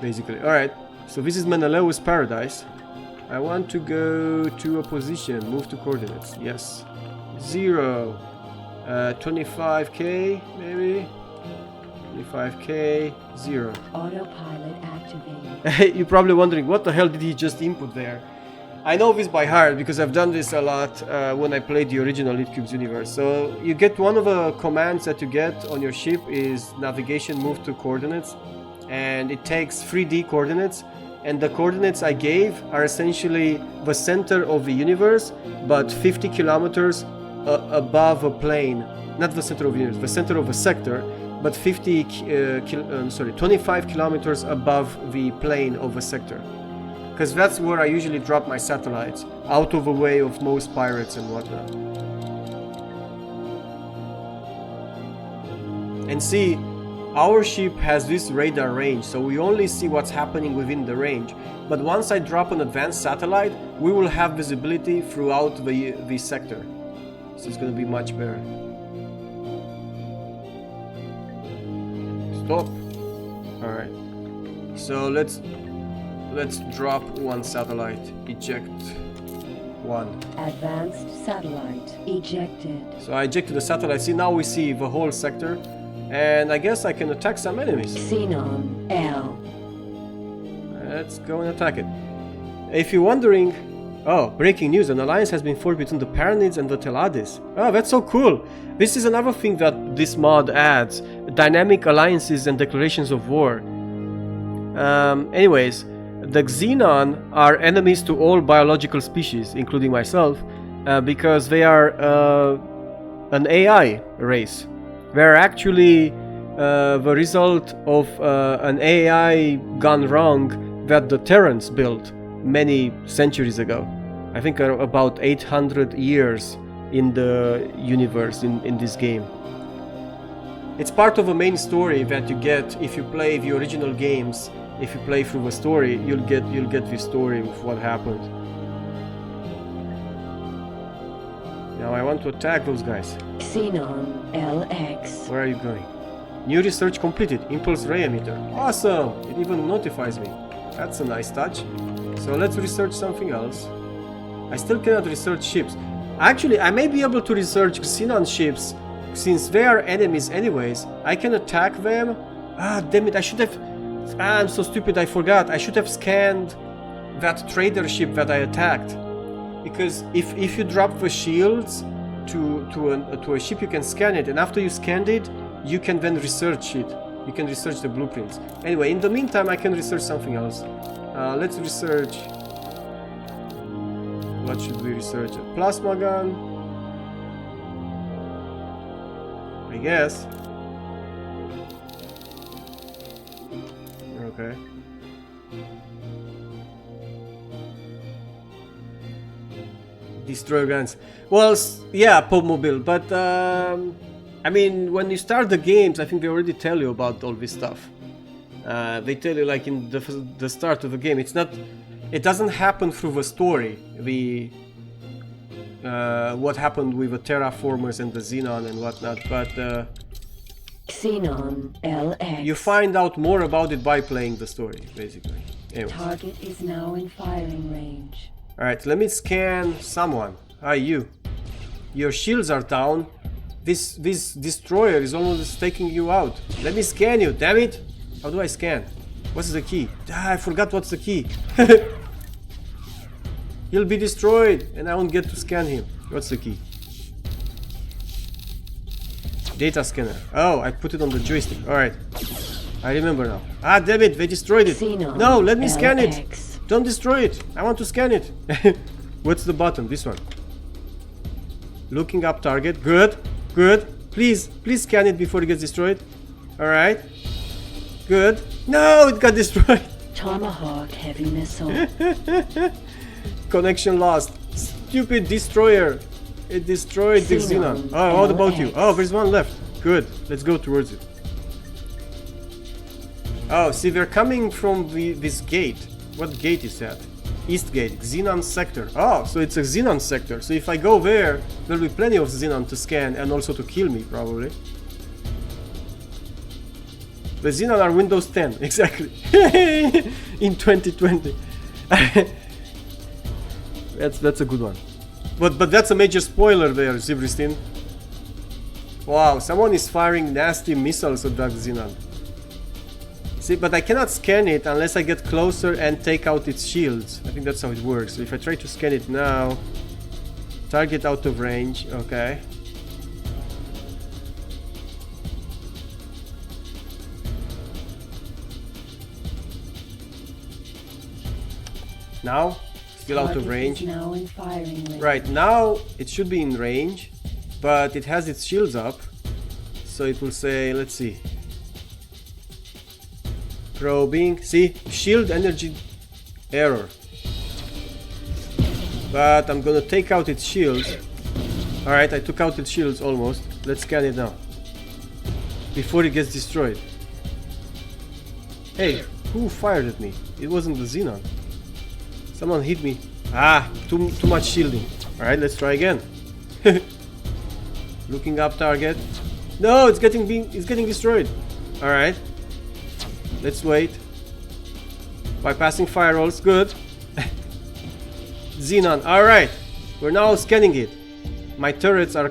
Basically. Alright, so this is Menelaus' paradise. I want to go to a position, move to coordinates. Yes. 0. 25k, maybe? 25k, 0. Autopilot activated. You're probably wondering, what the hell did he just input there? I know this by heart because I've done this a lot when I played the original Lit Cubes universe. So you get one of the commands that you get on your ship is navigation move to coordinates, and it takes 3D coordinates, and the coordinates I gave are essentially the center of the universe, but 50 kilometers above a plane. Not the center of the universe, the center of a sector, but 25 kilometers above the plane of a sector. Because that's where I usually drop my satellites, out of the way of most pirates and whatnot. And see, our ship has this radar range, so we only see what's happening within the range. But once I drop an advanced satellite, we will have visibility throughout the sector. So it's gonna be much better. Stop. Alright. So let's drop one satellite. Eject one. Advanced satellite ejected. So I ejected the satellite. See, now we see the whole sector, and I guess I can attack some enemies. Xenon L. Let's go and attack it. If you're wondering, oh, breaking news, an alliance has been formed between the Paranids and the Teladis. Oh, that's so cool. This is another thing that this mod adds, dynamic alliances and declarations of war. Anyways, the Xenon are enemies to all biological species, including myself, because they are an AI race. They're actually the result of an AI gone wrong that the Terrans built many centuries ago. I think about 800 years in the universe in this game. It's part of a main story that you get if you play the original games. If you play through the story, you'll get this story of what happened. Now I want to attack those guys. Xenon LX. Where are you going? New research completed. Impulse ray emitter. Awesome! It even notifies me. That's a nice touch. So let's research something else. I still cannot research ships. Actually, I may be able to research Xenon ships since they are enemies anyways. I can attack them. Ah, damn it! I should have. I'm so stupid. I forgot. I should have scanned that trader ship that I attacked. Because if you drop the shields to a ship, you can scan it, and after you scanned it, you can then research it. You can research the blueprints. Anyway, in the meantime, I can research something else. Let's research. What should we research? A plasma gun, I guess. Okay. Destroyer guns. Well, yeah, Popmobile, but I mean, when you start the games, I think they already tell you about all this stuff. They tell you like in the start of the game. It's not. It doesn't happen through the story. What happened with the terraformers and the Xenon and whatnot, but Xenon LX. you find out more about it by playing the story, basically. Anyways. Target is now in firing range. Alright, let me scan someone. Hi, you. Your shields are down. This destroyer is almost taking you out. Let me scan you, damn it! How do I scan? What's the key? Ah, I forgot what's the key. He'll be destroyed and I won't get to scan him. What's the key? Data scanner. Oh, I put it on the joystick. Alright. I remember now. Ah, damn it, they destroyed it. Xenon No, let me scan it. LX. Don't destroy it. I want to scan it. What's the button? This one. Looking up target. Good. Good. Please scan it before it gets destroyed. Alright. Good. No, it got destroyed. Tomahawk heavy missile. Connection lost. Stupid destroyer. It destroyed the Xenon. Oh, what about you? Oh, there's one left. Good. Let's go towards it. Oh, see, they're coming from this gate. What gate is that? East gate. Xenon sector. Oh, so it's a Xenon sector. So if I go there, there'll be plenty of Xenon to scan and also to kill me, probably. The Xenon are Windows 10, exactly. In 2020. That's a good one. But that's a major spoiler there, Zibristin. Wow, someone is firing nasty missiles at that Xenon. See, but I cannot scan it unless I get closer and take out its shields. I think that's how it works. So if I try to scan it now, target out of range, okay. Now, still out of range. Now in firing range. Right, now it should be in range, but it has its shields up. So it will say, let's see. Probing, see, shield energy error. But I'm gonna take out its shields. Alright, I took out its shields almost. Let's scan it now. Before it gets destroyed. Hey, who fired at me? It wasn't the Xenon. Someone hit me. Ah, too much shielding. Alright, let's try again. Looking up target. No, it's getting destroyed. Alright. Let's wait. Bypassing firewalls, good. Xenon, alright. We're now scanning it. My turrets are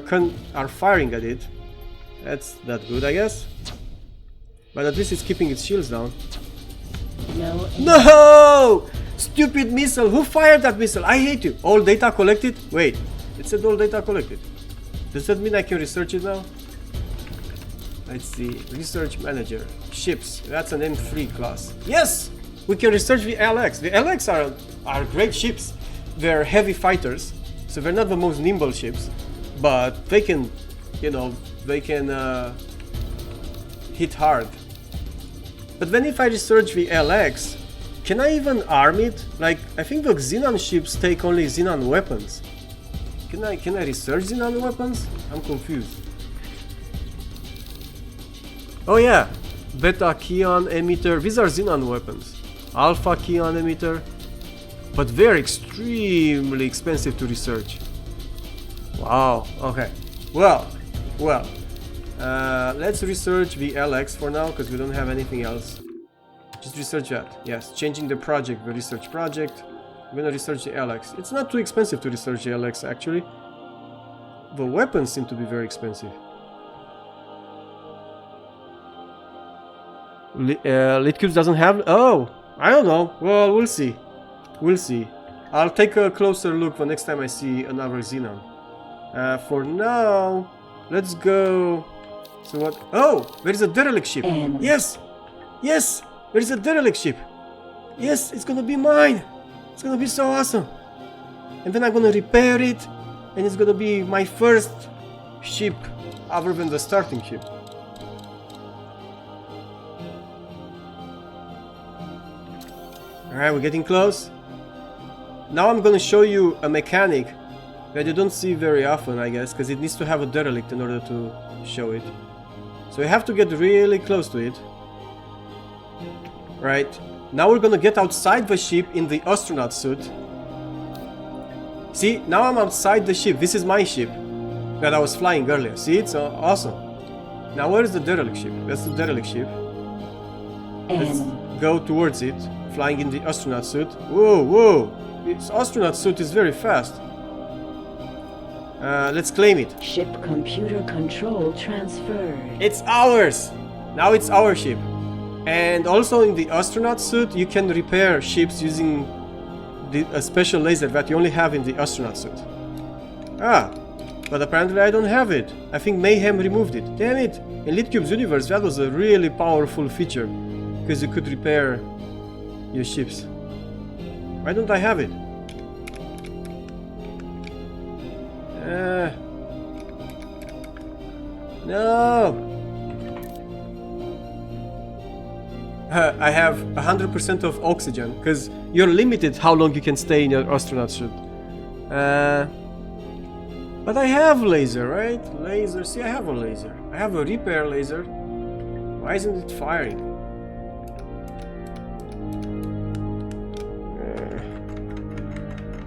firing at it. That's not good, I guess. But at least it's keeping its shields down. No! Stupid missile! Who fired that missile? I hate you! All data collected? Wait, it said all data collected. Does that mean I can research it now? Let's see. Research manager. Ships. That's an M3 class. Yes! We can research the LX. The LX are great ships. They're heavy fighters, so they're not the most nimble ships, but they can, you know, they can hit hard. But then if I research the LX, can I even arm it? Like, I think the Xenon ships take only Xenon weapons. Can I research Xenon weapons? I'm confused. Oh yeah, Beta Keon emitter. These are Xenon weapons. Alpha Keon emitter. But they're extremely expensive to research. Wow, okay. Well. Let's research the LX for now, because we don't have anything else. Just research that. Yes, changing the project, the research project. I'm gonna research the LX. It's not too expensive to research the LX, actually. The weapons seem to be very expensive. Litcubes doesn't have... Oh! I don't know. Well, we'll see. We'll see. I'll take a closer look the next time I see another Xenon. For now, let's go... So what? Oh! There's a Derelict ship! Yes! Yes! There's a Derelict ship! Yes! It's gonna be mine! It's gonna be so awesome! And then I'm gonna repair it, and it's gonna be my first ship other than the starting ship. Alright, we're getting close. Now I'm gonna show you a mechanic that you don't see very often, I guess, because it needs to have a Derelict in order to show it. So you have to get really close to it. Right. Now we're gonna get outside the ship in the astronaut suit. See, now I'm outside the ship. This is my ship that I was flying earlier. See, it's awesome. Now where's the Derelict ship? That's the Derelict ship. Let's go towards it, flying in the astronaut suit. Whoa, whoa! This astronaut suit is very fast. Let's claim it. Ship computer control transferred. It's ours! Now it's our ship. And also in the astronaut suit, you can repair ships using a special laser that you only have in the astronaut suit. Ah, but apparently I don't have it. I think Mayhem removed it. Damn it! In Litcube's universe, that was a really powerful feature, because you could repair your ships. Why don't I have it? No! I have 100% of oxygen, because you're limited how long you can stay in your astronaut suit. But I have laser, right? Laser, see, I have a laser. I have a repair laser. Why isn't it firing?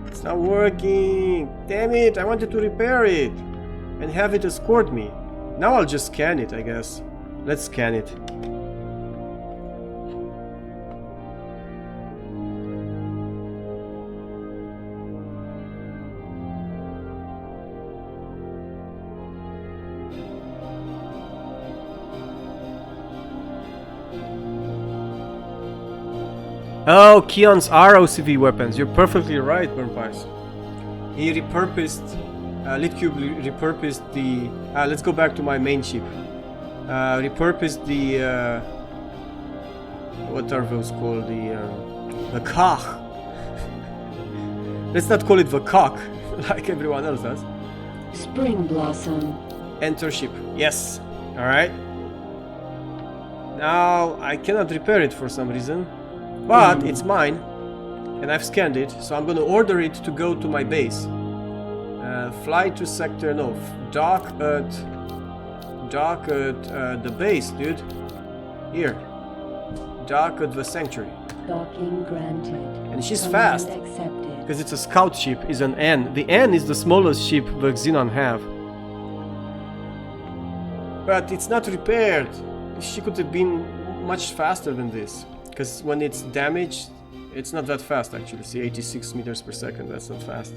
It's not working. Damn it, I wanted to repair it and have it escort me. Now I'll just scan it, I guess. Let's scan it. Oh, Keon's are OCV weapons. You're perfectly right, Vampires. He repurposed, Litcube repurposed the... let's go back to my main ship. Repurposed the... what are those called? The cock. Let's not call it the cock, like everyone else does. Spring Blossom. Enter ship. Yes. Alright. Now, I cannot repair it for some reason. But it's mine, and I've scanned it, so I'm gonna order it to go to my base. Fly to sector, no, dock at the base, dude. Here, dock at the sanctuary. Docking granted. And she's Command fast, accepted. because it's a scout ship, is an N. The N is the smallest ship the Xenon have. But it's not repaired. She could have been much faster than this. Because when it's damaged, it's not that fast actually. See, 86 meters per second, that's not fast.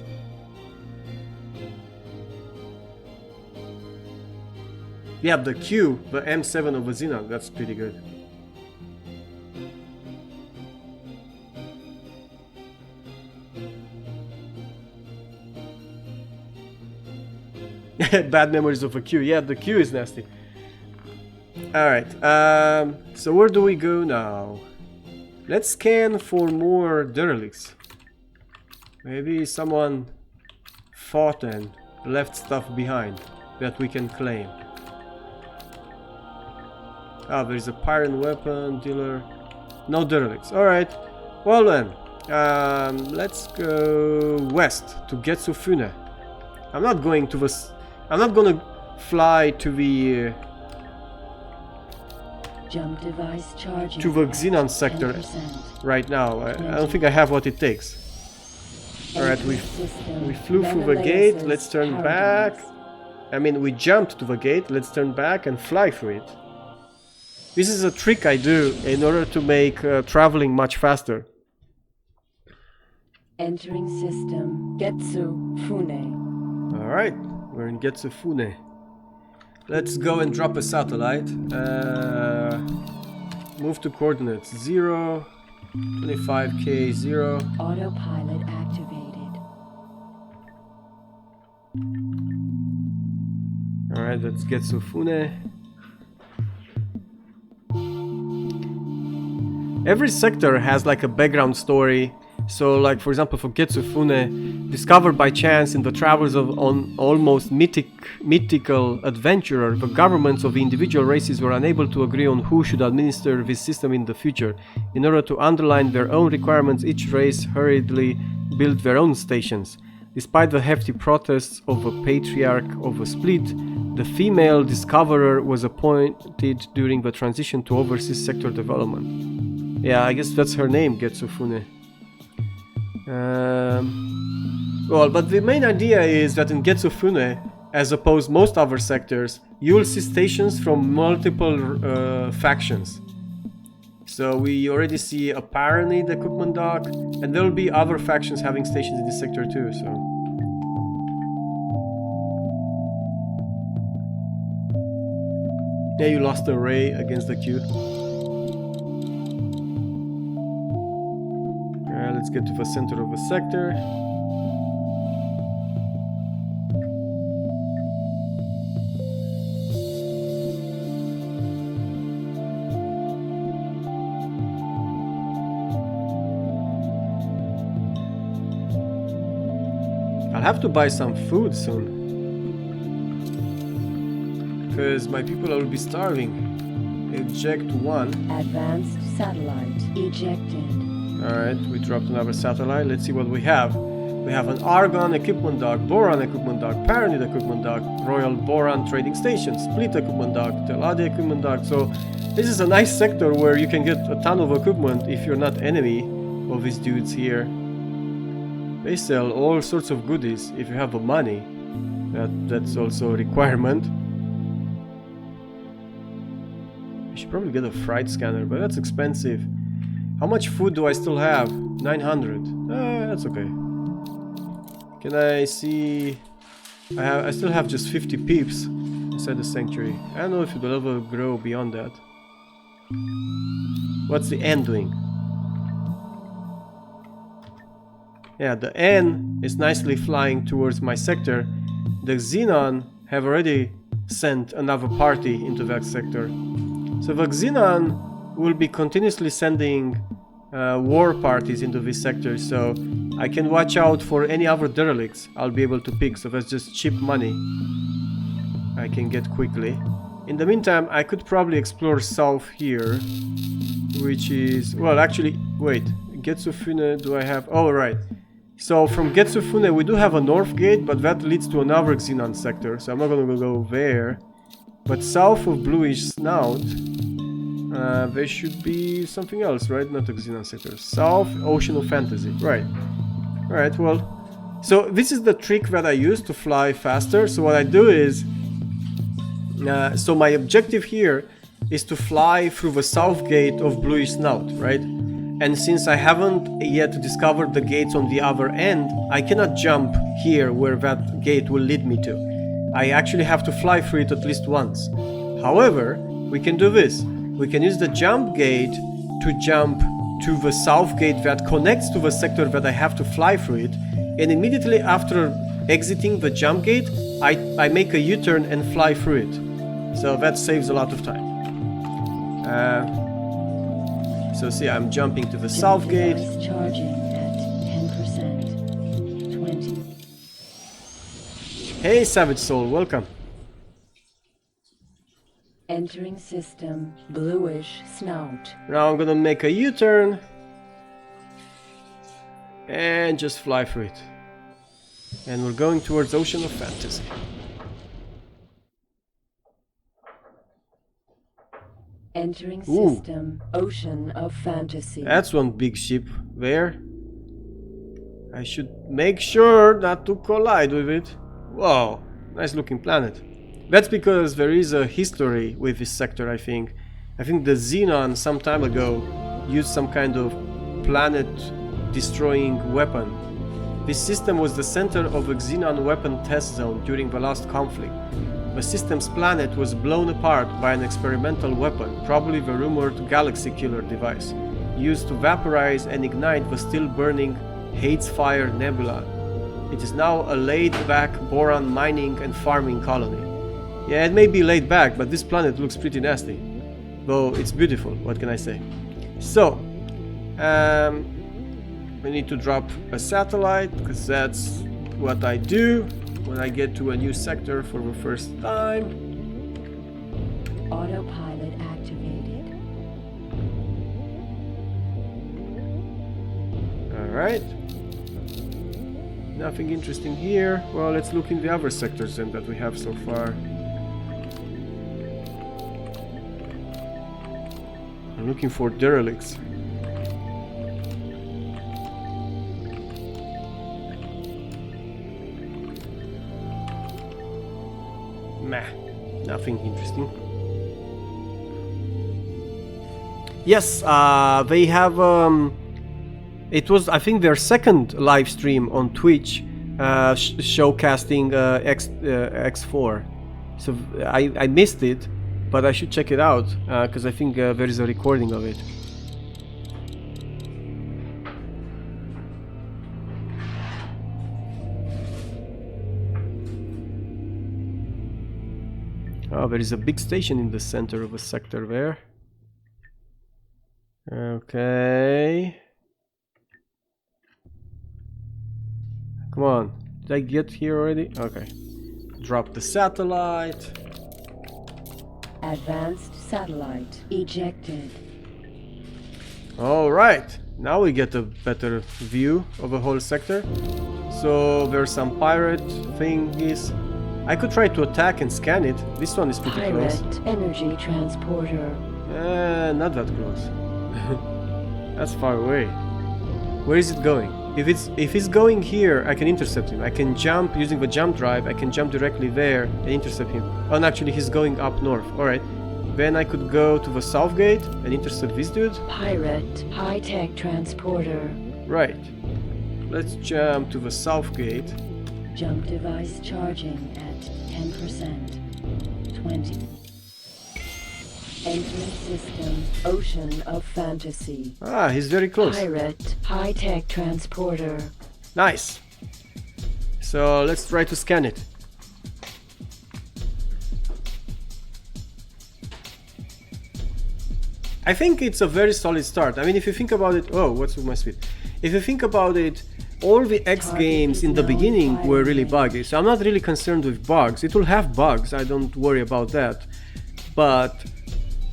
Yeah, the Q, the M7 of a Xenon, that's pretty good. Bad memories of a Q. Yeah, the Q is nasty. Alright, so where do we go now? Let's scan for more derelicts. Maybe someone fought and left stuff behind that we can claim. Ah, there's a pirate weapon dealer. No derelicts. Alright. Well then, let's go west to Getsufune. I'm not going to the... I'm not gonna fly to the... Jump device charging. to the Xenon sector 10%. right now. I don't think I have what it takes. Alright, we flew through the gate, let's turn back. I mean, we jumped to the gate, let's turn back and fly through it. This is a trick I do in order to make traveling much faster. Entering system. Getsufune. Alright, we're in Getsufune. Let's go and drop a satellite. Move to coordinates 0, 25K 0. Autopilot activated. Alright, let's get Getsufune. Every sector has like a background story. So, like for example, for Getsufune, discovered by chance in the travels of an almost mythical adventurer, the governments of the individual races were unable to agree on who should administer this system in the future. In order to underline their own requirements, each race hurriedly built their own stations. Despite the hefty protests of the patriarch of the split, the female discoverer was appointed during the transition to oversee sector development. Yeah, I guess that's her name, Getsufune. Well, but the main idea is that in Getsufune, as opposed most other sectors, you will see stations from multiple factions. So we already see a Pyramid equipment dock, and there will be other factions having stations in this sector too, so... Yeah, you lost a ray against the Q. Let's get to the center of the sector. I'll have to buy some food soon. because my people will be starving. Eject 1. Advanced satellite ejected. Alright, we dropped another satellite. Let's see what we have. We have an Argon equipment dock, Boron equipment dock, Paranid equipment dock, Royal Boron trading station, Split equipment dock, Teladi equipment dock. So this is a nice sector where you can get a ton of equipment if you're not enemy of these dudes here. They sell all sorts of goodies if you have the money. That's also a requirement. I should probably get a freight scanner, but that's expensive. How much food do I still have? 900. That's okay. Can I see? I still have just 50 pips inside the sanctuary. I don't know if it will ever grow beyond that. What's the N doing? Yeah, the N is nicely flying towards my sector. The Xenon have already sent another party into that sector. So the Xenon will be continuously sending war parties into this sector, so I can watch out for any other derelicts I'll be able to pick, so that's just cheap money I can get quickly. In the meantime, I could probably explore south here, which is... well, actually, wait, Getsufune, do I have... oh, right. So from Getsufune we do have a north gate, but that leads to another Xenon sector, so I'm not gonna go there. But south of Bluish Snout, there should be something else, right? Not a Xenon sector. South, Ocean of Fantasy. Right. Alright, well... so this is the trick that I use to fly faster. So what I do is... so my objective here is to fly through the south gate of Bluish Snout, right? And since I haven't yet discovered the gates on the other end, I cannot jump here where that gate will lead me to. I actually have to fly through it at least once. However, we can do this. We can use the jump gate to jump to the south gate that connects to the sector that I have to fly through it, and immediately after exiting the jump gate, I make a U-turn and fly through it. So that saves a lot of time. So see, I'm jumping to the south gate. Charging at 10%. 20. Hey, Savage Soul, welcome. Entering system. Bluish Snout. Now I'm gonna make a U-turn and just fly through it. And we're going towards Ocean of Fantasy. Entering Ooh. system. Ocean of Fantasy. That's one big ship there. I should make sure not to collide with it. Whoa, nice looking planet. That's because there is a history with this sector, I think. I think the Xenon some time ago used some kind of planet-destroying weapon. This system was the center of a Xenon weapon test zone during the last conflict. The system's planet was blown apart by an experimental weapon, probably the rumored Galaxy Killer device, used to vaporize and ignite the still-burning Hadesfire Nebula. It is now a laid-back boron mining and farming colony. Yeah, it may be laid back, but this planet looks pretty nasty. Though it's beautiful, what can I say? So, we need to drop a satellite, because that's what I do when I get to a new sector for the first time. Autopilot activated. Alright. Nothing interesting here. Well, let's look in the other sectors then that we have so far. I'm looking for derelicts. Meh, nothing interesting. Yes, they have. It was, I think, their second live stream on Twitch, showcasting X4. So I missed it, but I should check it out because I think there is a recording of it. Oh, there is a big station in the center of a sector there. Okay. Come on. Did I get here already? Okay. Drop the satellite. Advanced satellite ejected. Alright, now we get a better view of the whole sector. So there's some pirate thingies. I could try to attack and scan it. This one is pretty close. Pirate energy transporter. Not that close. That's far away. Where is it going? If it's going here, I can intercept him. I can jump using the jump drive. I can jump directly there and intercept him. Oh, and actually he's going up north. Alright. Then I could go to the south gate and intercept this dude. Pirate high-tech transporter. Right. Let's jump to the south gate. Jump device charging at 10%. 20. Entering system. Ocean of fantasy. Ah, he's very close. Pirate high-tech transporter. Nice. So let's try to scan it. I think it's a very solid start. I mean, if you think about it... Oh, what's with my speed? If you think about it, all the X games in the beginning were really buggy. So I'm not really concerned with bugs. It will have bugs, I don't worry about that. But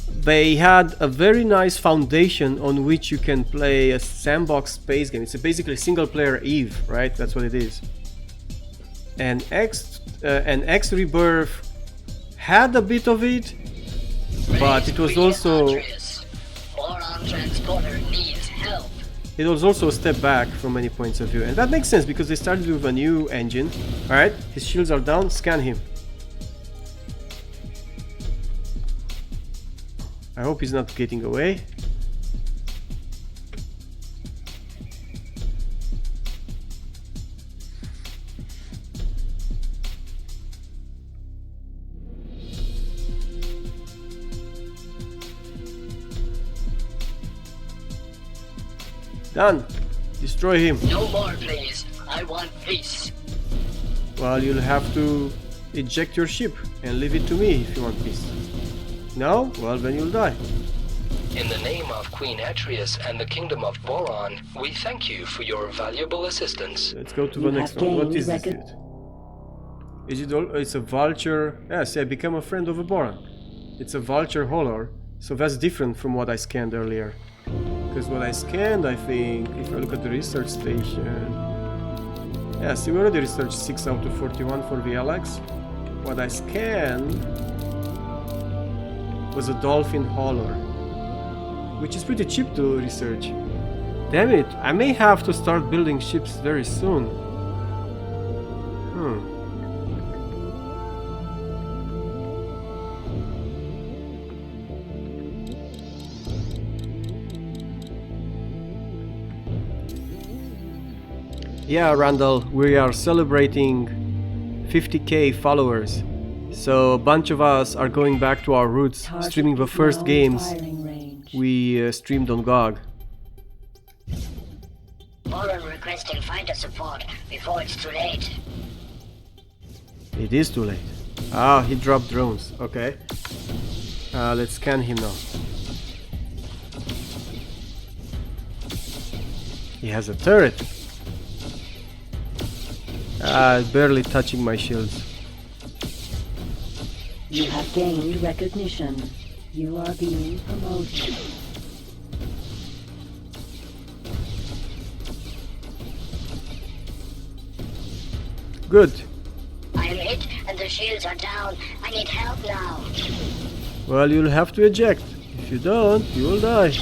they had a very nice foundation on which you can play a sandbox space game. It's basically single player Eve, right? That's what it is. And X Rebirth had a bit of it, but it was also... Transporter needs help. It was also a step back from many points of view, and that makes sense because they started with a new engine. Alright, his shields are down, scan him. I hope he's not getting away. Done. Destroy him. No more, please. I want peace. Well, you'll have to eject your ship and leave it to me if you want peace. No? Well, then you'll die. In the name of Queen Atreus and the Kingdom of Boron, we thank you for your valuable assistance. Let's go to the next one. What is this dude? Is it all? It's a vulture. Yes, I become a friend of a Boron. It's a vulture holler, so that's different from what I scanned earlier. Because what I scanned, I think, if I look at the research station... Yeah, see, we already researched 6 out of 41 for the LX. What I scanned was a dolphin hauler, which is pretty cheap to research. Damn it, I may have to start building ships very soon. Yeah, Randall, we are celebrating 50k followers. So a bunch of us are going back to our roots, streaming the first games we streamed on GOG. Boron requesting fighter support before it's too late. It is too late. Ah, he dropped drones. Okay. Let's scan him now. He has a turret. Barely touching my shields. You have gained recognition. You are being promoted. Good. I'm hit and the shields are down. I need help now. Well, you'll have to eject. If you don't, you will die.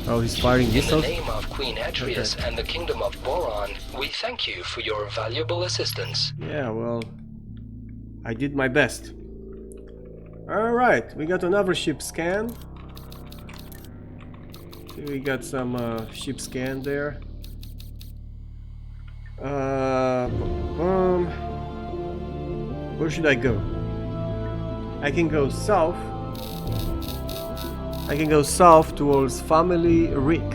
Oh, he's firing missiles? In the name of Queen Atreus and the Kingdom of Boron, we thank you for your valuable assistance. Yeah, well, I did my best. Alright, we got another ship scan. We got some ship scan there. Where should I go? I can go south. I can go south towards Family Rick,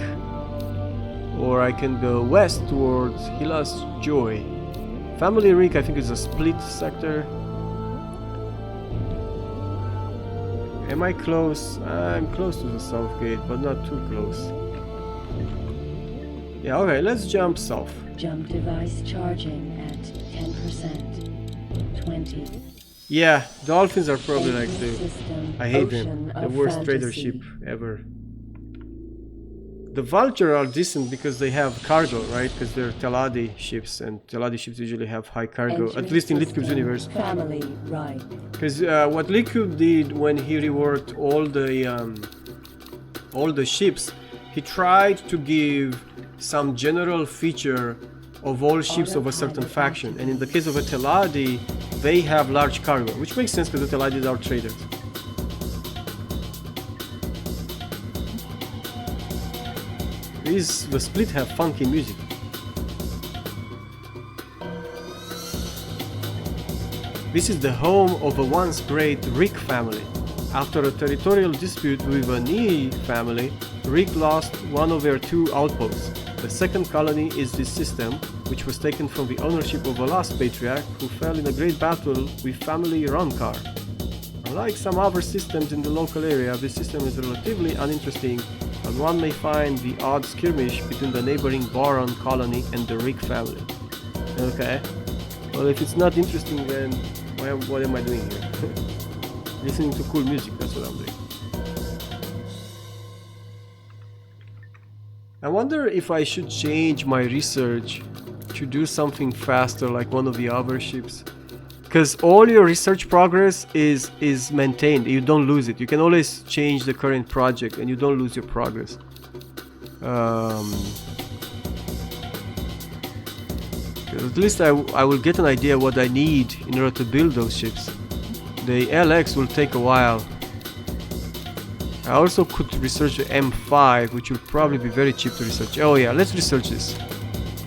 or I can go west towards Hila's Joy. Family Rick, I think, is a split sector. Am I close? I'm close to the south gate, but not too close. Yeah, okay, let's jump south. Jump device charging at 10%. 20. Yeah, dolphins are probably like System, I hate ocean them. The of worst trader fantasy. ship ever. The vulture are decent because they have cargo, right? Because they're Teladi ships, and Teladi ships usually have high cargo, at Entry least in system, Litcube's universe. Family, right. Because what Litcube did when he reworked all the ships, he tried to give some general feature of all ships of a certain faction. And in the case of a Teladi, they have large cargo, which makes sense because the Teladis are traders. The Split have funky music. This is the home of a once great Rick family. After a territorial dispute with a Nii family, Rick lost one of their two outposts. The second colony is this system, which was taken from the ownership of a last patriarch who fell in a great battle with family Ronkar. Unlike some other systems in the local area, this system is relatively uninteresting, but one may find the odd skirmish between the neighboring Boron colony and the Rick family. Okay. Well, if it's not interesting, then what am I doing here? Listening to cool music, that's what I'm doing. I wonder if I should change my research to do something faster like one of the other ships. Because all your research progress is maintained, you don't lose it. You can always change the current project and you don't lose your progress. At least I will get an idea what I need in order to build those ships. The LX will take a while. I also could research the M5, which will probably be very cheap to research. Oh yeah, let's research this.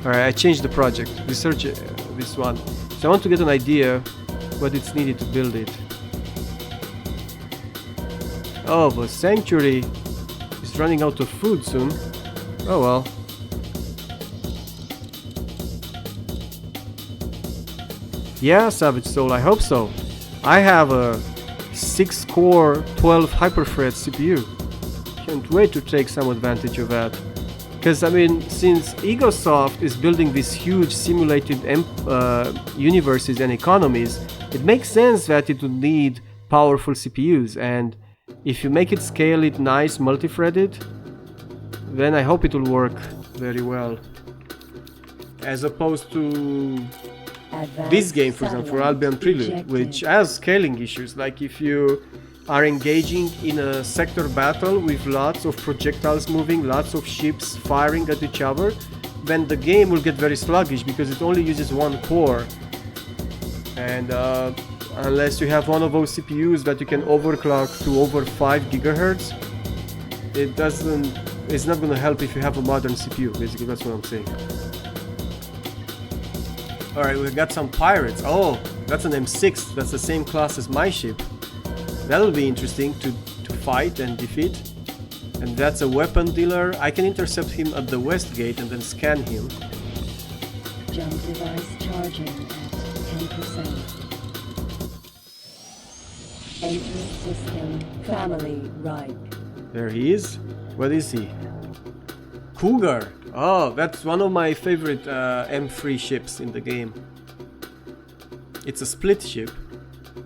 Alright, I changed the project. Research this one. So I want to get an idea what it's needed to build it. Oh, the sanctuary is running out of food soon. Oh well. Yeah, Savage Soul, I hope so. I have a 6-core 12 hyperthread CPU. Can't wait to take some advantage of that. Because I mean, since Egosoft is building these huge simulated universes and economies, it makes sense that it would need powerful CPUs, and if you make it scale it nice multi-threaded, then I hope it will work very well. As opposed to this game, for example, for Albion Prelude, which has scaling issues. Like if you are engaging in a sector battle with lots of projectiles moving, lots of ships firing at each other, then the game will get very sluggish because it only uses one core. And unless you have one of those CPUs that you can overclock to over 5 GHz, it's not going to help if you have a modern CPU. Basically, that's what I'm saying. Alright, we got some pirates. Oh, that's an M6. That's the same class as my ship. That'll be interesting to fight and defeat. And that's a weapon dealer. I can intercept him at the west gate and then scan him. Jump device charging at 10%. Entry system, family, right. There he is. What is he? Cougar. Oh, that's one of my favorite M3 ships in the game. It's a split ship.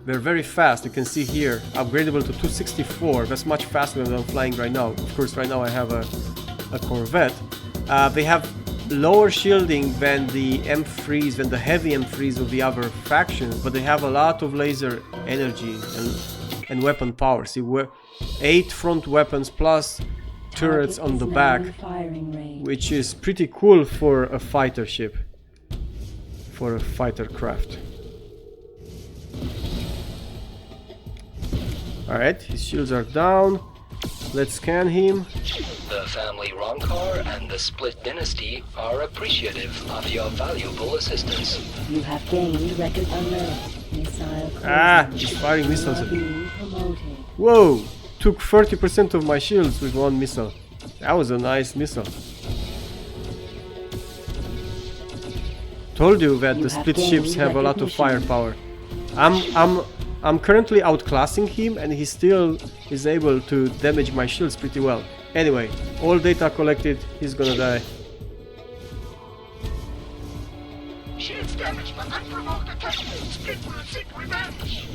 They're very fast. You can see here, upgradable to 264. That's much faster than I'm flying right now. Of course, right now I have a Corvette. They have lower shielding than the M3s, than the heavy M3s of the other factions, but they have a lot of laser energy and weapon power. See, 8 front weapons plus turrets on the back, which is pretty cool for a fighter ship, for a fighter craft. Alright, his shields are down. Let's scan him. The family Ronkar and the Split Dynasty are appreciative of your valuable assistance. You have gained record alert. Missile He's firing missiles at me. being promoted. Whoa! Took 30% of my shields with one missile. That was a nice missile. Told you that the split ships have a lot of firepower. I'm currently outclassing him and he still is able to damage my shields pretty well. Anyway, all data collected, he's gonna die. Shields It's damaged by unprovoked attachments. It will seek revenge.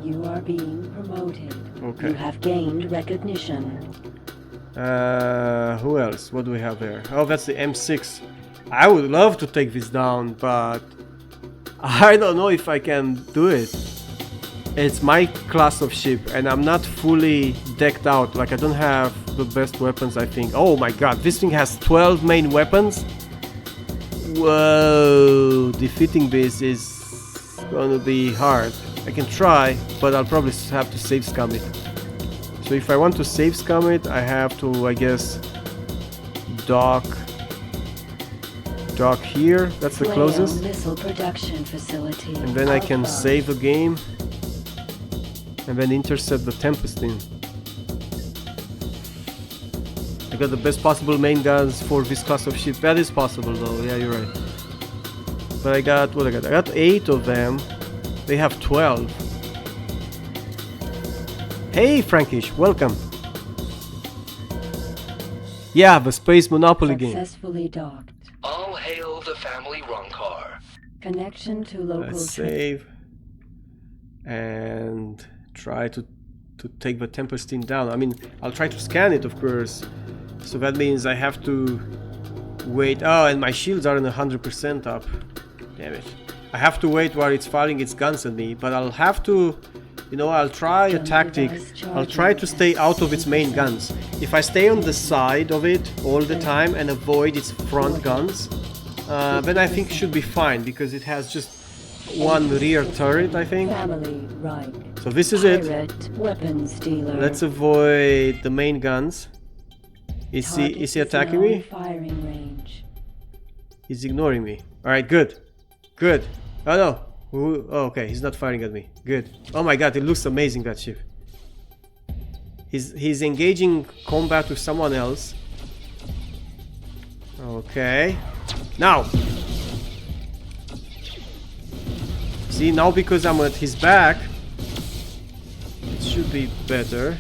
You are being promoted. Okay. You have gained recognition. Who else? What do we have there? Oh, that's the M6. I would love to take this down, but I don't know if I can do it. It's my class of ship, and I'm not fully decked out. Like, I don't have the best weapons, I think. Oh my god, this thing has 12 main weapons? Whoa, defeating this is gonna be hard. I can try, but I'll probably have to save scum it. So if I want to save scum it, I have to, I guess, dock here. That's the closest. Missile production facility. And then I can save a game and then intercept the Tempest in. I got the best possible main guns for this class of ship. That is possible though, yeah, you're right. But I got, what I got? I got 8 of them. They have 12. Hey Frankish, welcome. Yeah, the Space Monopoly game. Successfully docked. All hail the family Ronkar. Connection to local. Let's save and try to take the Tempest down. I mean, I'll try to scan it, of course. So that means I have to wait. Oh, and my shields aren't 100% up. Damn it. I have to wait while it's firing its guns at me, but I'll have to, you know, I'll try a tactic. I'll try to stay out of its main guns. If I stay on the side of it all the time and avoid its front guns, then I think it should be fine, because it has just one rear turret, I think. Family, right. So this is it. Pirate, weapons dealer. Let's avoid the main guns. Is he attacking me? Firing range. He's ignoring me. Alright, good. Good. Oh no. Ooh, oh, okay, he's not firing at me. Good. Oh my god, it looks amazing, that ship. He's engaging combat with someone else. Okay. Now! See, now because I'm at his back, it should be better.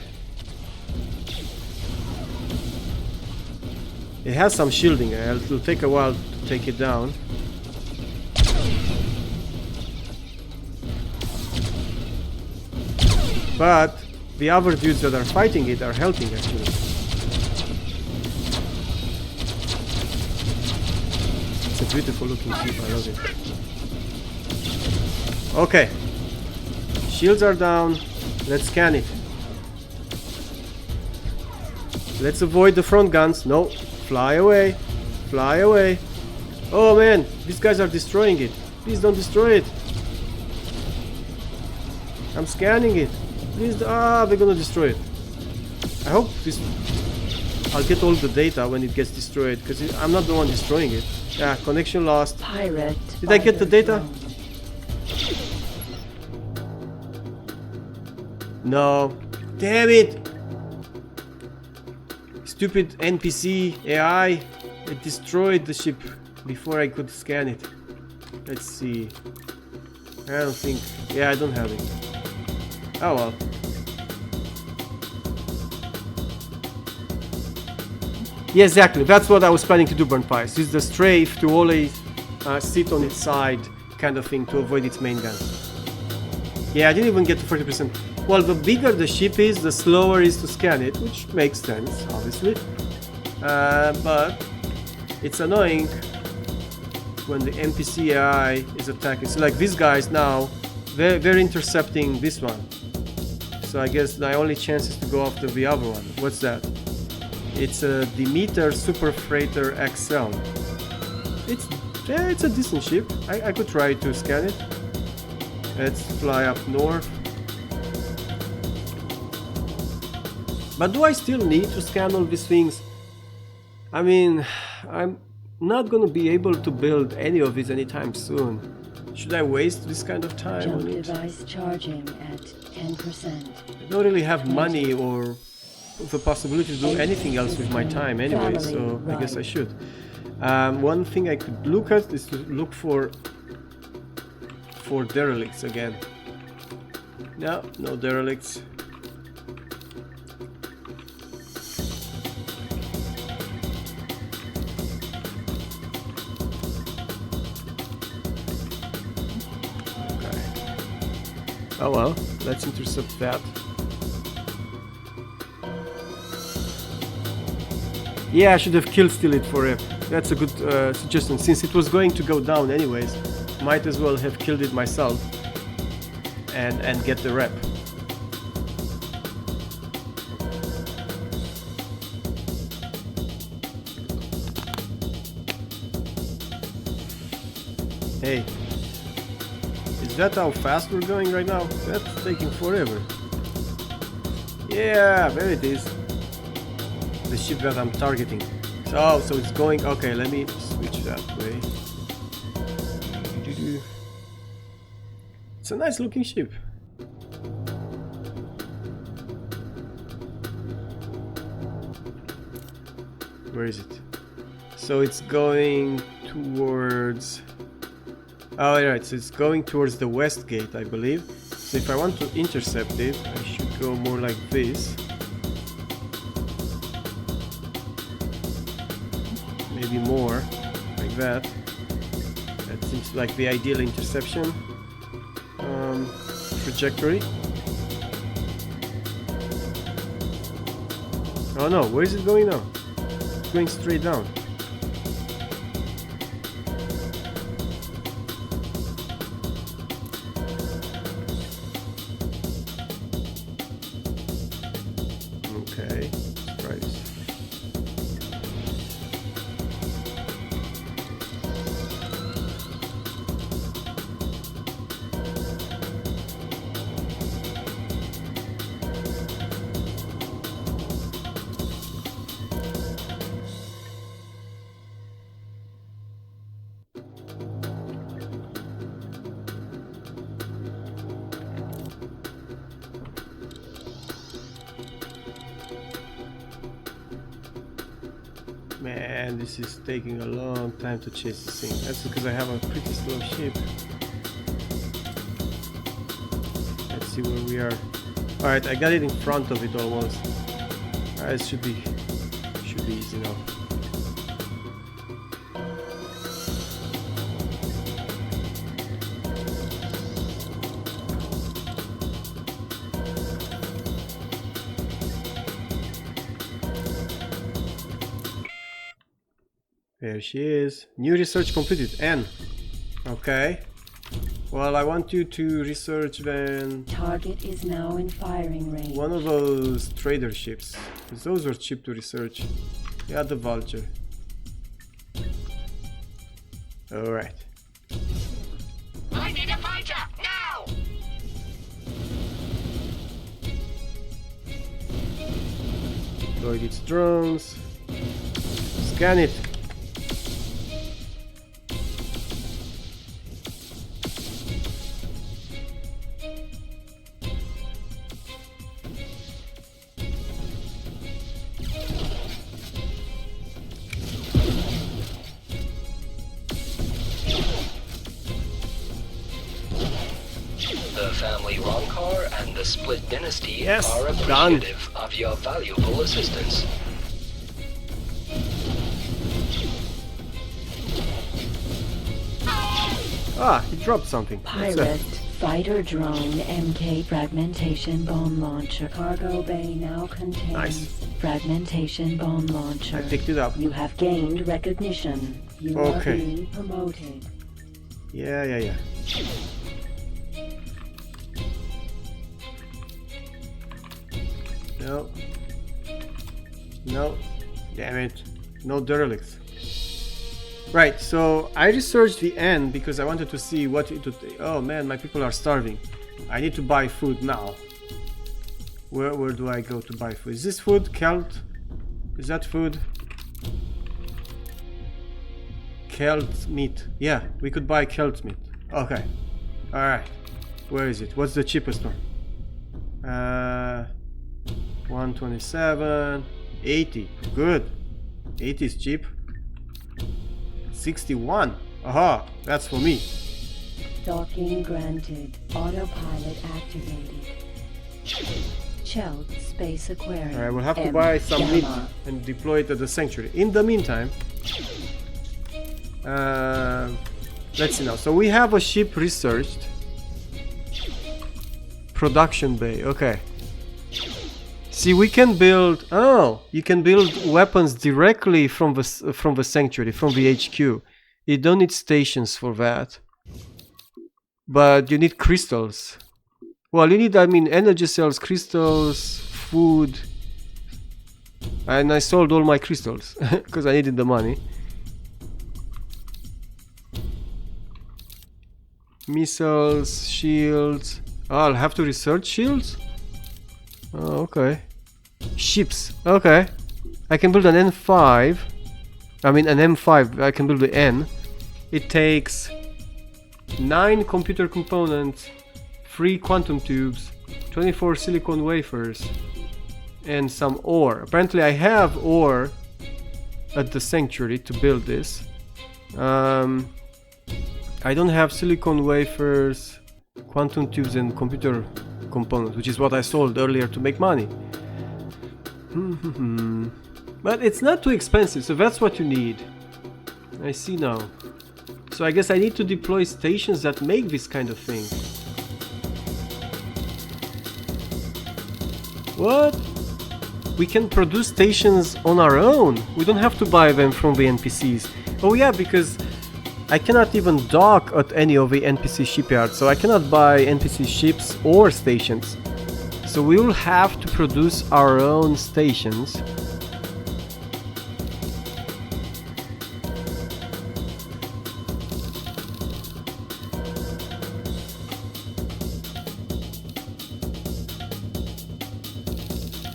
It has some shielding. It'll take a while to take it down. But the other dudes that are fighting it are helping, actually. It's a beautiful looking ship, I love it. Okay. Shields are down. Let's scan it. Let's avoid the front guns. No. Fly away. Fly away. Oh man, these guys are destroying it. Please don't destroy it. I'm scanning it. Please, they're gonna destroy it. I hope this... I'll get all the data when it gets destroyed, because I'm not the one destroying it. Yeah, connection lost. Pirate. Did I get the data? No. Damn it! Stupid NPC AI. It destroyed the ship before I could scan it. Let's see. I don't think... Yeah, I don't have it. Oh well. Yeah, exactly. That's what I was planning to do, Burn Pies. Use the strafe to always sit on its side, kind of thing, to avoid its main gun. Yeah, I didn't even get to 40%. Well, the bigger the ship is, the slower it is to scan it, which makes sense, obviously. But it's annoying when the NPC AI is attacking. So like these guys now, they're intercepting this one. So I guess my only chance is to go after the other one. What's that? It's a Demeter Super Freighter XL. It's a decent ship. I could try to scan it. Let's fly up north. But do I still need to scan all these things? I mean, I'm not gonna be able to build any of these anytime soon. Should I waste this kind of time Jump on it? device charging at 10%. I don't really have money or the possibility to do anything else with my time anyway, so I guess I should. One thing I could look at is to look for derelicts again. No derelicts. Oh well, let's intercept that. Yeah, I should have kill-steal it for it. That's a good suggestion. Since it was going to go down anyways, might as well have killed it myself and get the rep. Hey, is that how fast we're going right now? That's taking forever. Yeah, there it is. The ship that I'm targeting. So it's going. Okay, let me switch that way. It's a nice looking ship. Where is it? So it's going towards. Oh, right. So it's going towards the west gate, I believe. So if I want to intercept it, I should go more like this. Maybe more like that. That seems like the ideal interception trajectory. Oh no, where is it going now? It's going straight down. Okay, let's try this. Man, this is taking a long time to chase this thing. That's because I have a pretty slow ship. Let's see where we are. Alright, I got it in front of it almost. Alright, it should be easy now. There she is. New research completed. N. Okay. Well, I want you to research then Target is now in firing range. one of those trader ships. 'Cause those are cheap to research. Yeah, the Vulture. Alright. I need a fighter now. Deployed its drones. Scan it. The family Ronkar and the Split Dynasty Yes, are done. appreciative of your valuable assistance. Ah, he dropped something. What's that? Pirate fighter drone MK fragmentation bomb launcher. Cargo bay now contains Nice. fragmentation bomb launcher. I picked it up. You have gained recognition. You Okay. are being promoted. Yeah. No. No. Damn it. No derelicts. Right, so I researched the end because I wanted to see what it would... Oh man, my people are starving. I need to buy food now. Where do I go to buy food? Is this food? Kelt? Is that food? Kelt meat. Yeah, we could buy Kelt meat. Okay. Alright. Where is it? What's the cheapest one? 127. 80. Good. 80 is cheap. 61. Aha, that's for me. Docking granted. Autopilot activated. Chelt Space Aquarium. Alright, we'll have to M buy some meat Gamma. and deploy it at the sanctuary. In the meantime, let's see now. So we have a ship researched. Production bay, okay. See, we can build... Oh, you can build weapons directly from the sanctuary, from the HQ. You don't need stations for that. But you need crystals. Well, you need, I mean, energy cells, crystals, food. And I sold all my crystals, because I needed the money. Missiles, shields. Oh, I'll have to research shields? Oh, okay. Ships. Okay. I can build an N5. I mean an M5. I can build the N. It takes 9 computer components, 3 quantum tubes, 24 silicon wafers, and some ore. Apparently I have ore at the sanctuary to build this. I don't have silicon wafers, quantum tubes, and computer components, which is what I sold earlier to make money. But it's not too expensive, so that's what you need. I see now. So I guess I need to deploy stations that make this kind of thing. What? We can produce stations on our own. We don't have to buy them from the NPCs. Oh yeah, because I cannot even dock at any of the NPC shipyards, so I cannot buy NPC ships or stations. So we will have to produce our own stations.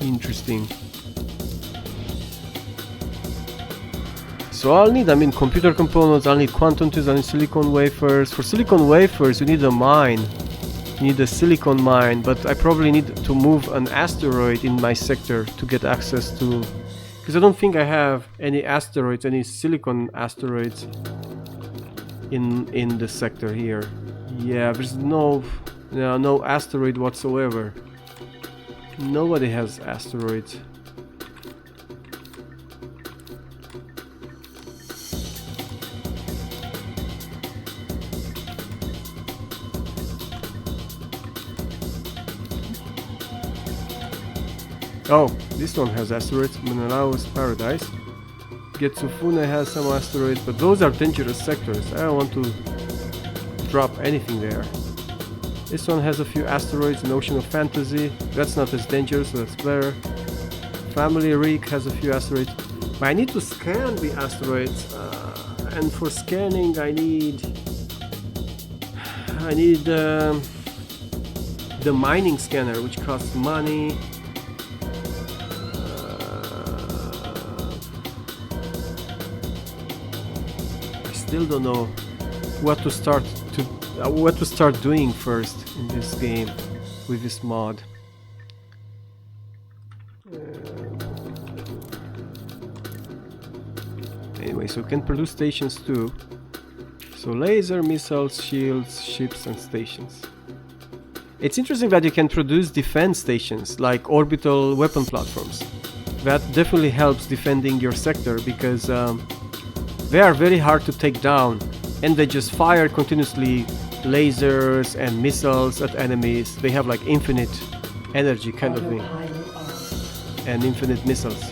Interesting. So I'll need, I mean, computer components, I'll need quantum tubes, I'll need silicon wafers. For silicon wafers you need a mine. You need a silicon mine, but I probably need to move an asteroid in my sector to get access to... Because I don't think I have any asteroids, any silicon asteroids in the sector here. Yeah, there's no asteroid whatsoever. Nobody has asteroids. Oh, this one has asteroids. Menelaus Paradise. Getsufune has some asteroids, but those are dangerous sectors. I don't want to drop anything there. This one has a few asteroids in Ocean of Fantasy. That's not as dangerous, so that's better. Family Reek has a few asteroids. But I need to scan the asteroids, and for scanning I need the mining scanner, which costs money. I still don't know what to start doing first in this game with this mod. Anyway, so we can produce stations too. So laser, missiles, shields, ships and stations. It's interesting that you can produce defense stations like orbital weapon platforms. That definitely helps defending your sector because they are very hard to take down and they just fire continuously lasers and missiles at enemies. They have like infinite energy kind of thing. And infinite missiles.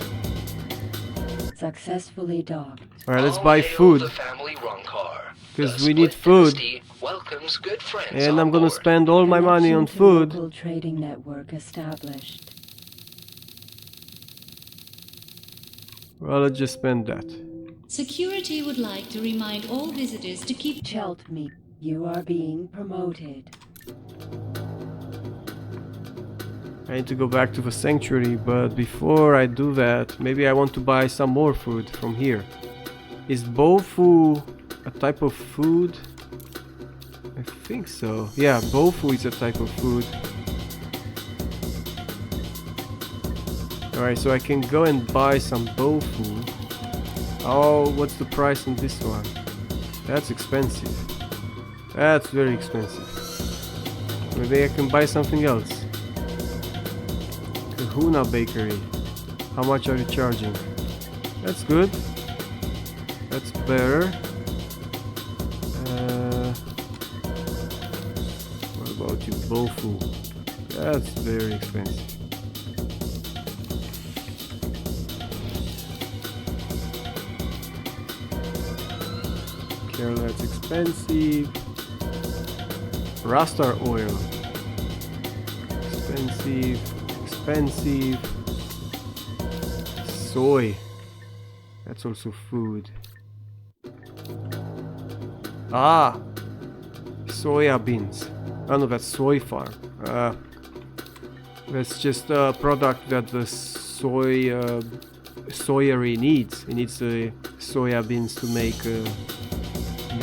Successfully docked. Alright, let's buy food. Because we need food. And I'm gonna spend all my money on food. Local trading network established. Well, let's just spend that. Security would like to remind all visitors to keep... Cheltme, you are being promoted. I need to go back to the sanctuary, but before I do that, maybe I want to buy some more food from here. Is bofu a type of food? I think so. Yeah, bofu is a type of food. Alright, so I can go and buy some bofu. Oh, what's the price on this one? That's expensive. That's very expensive. Maybe I can buy something else. Kahuna Bakery. How much are you charging? That's good. That's better. What about you, bofu? That's very expensive. Okay, that's expensive. Rastar oil. Expensive. Expensive. Soy. That's also food. Ah! Soya beans. Oh no, that's soy farm. That's just a product that the soyery needs. It needs the soya beans to make the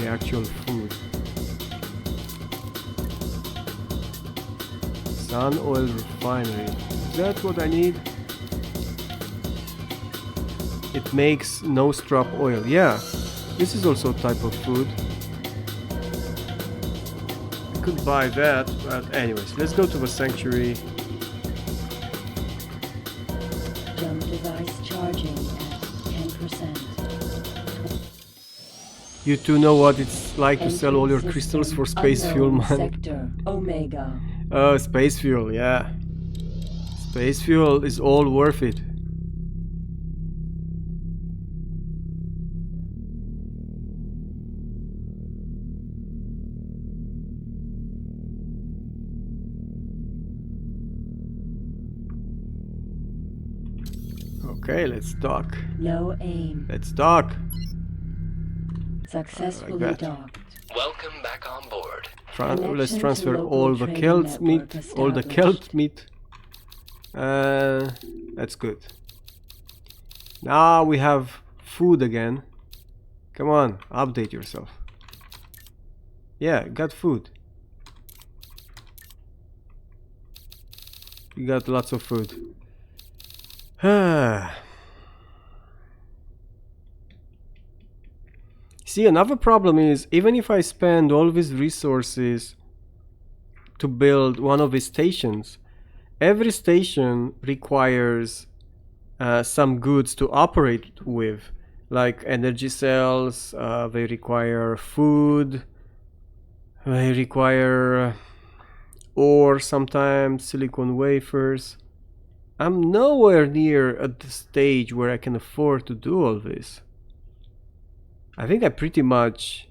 actual food. Sun oil refinery. Is that what I need? It makes nose drop oil. Yeah, this is also a type of food. I could buy that, but anyways, let's go to the sanctuary. Jump device charging at 10%. You two know what it's like to sell all your crystals for space fuel, man. Sector Omega. Oh, space fuel, yeah. Space fuel is all worth it. Okay, let's dock. No aim. Let's dock. Successfully that. docked. Welcome back on board. Let's Connection transfer to all local the trading Celt meat. network All the established. Celt meat. That's good. Now we have food again. Come on, update yourself. Yeah, got food. You got lots of food. See, another problem is, even if I spend all these resources to build one of these stations, every station requires some goods to operate with, like energy cells, they require food, they require ore sometimes, silicon wafers. I'm nowhere near at the stage where I can afford to do all this. I think I pretty much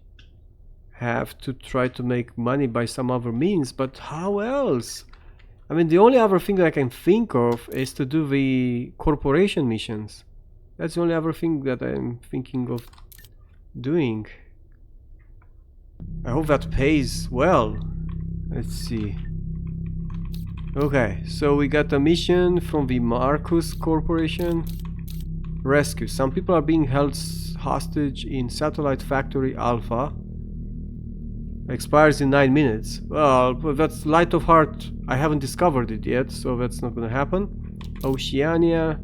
have to try to make money by some other means, but how else? I mean, the only other thing that I can think of is to do the corporation missions. That's the only other thing that I'm thinking of doing. I hope that pays well. Let's see. Okay, so we got a mission from the Marcus Corporation. Rescue. Some people are being held hostage in Satellite Factory Alpha. Expires in 9 minutes. Well, that's light of heart. I haven't discovered it yet, so that's not gonna happen. Oceania.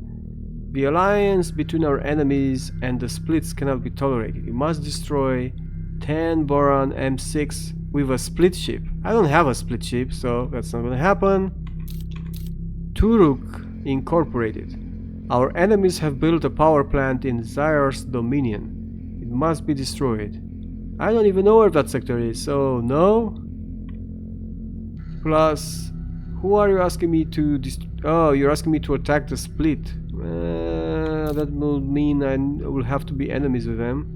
The alliance between our enemies and the splits cannot be tolerated. You must destroy 10 Boron M6 with a split ship. I don't have a split ship, so that's not gonna happen. Turuk Incorporated. Our enemies have built a power plant in Zyr's dominion. It must be destroyed. I don't even know where that sector is, so no. Plus, who are you asking me to oh, you're asking me to attack the split. That will mean I will have to be enemies with them.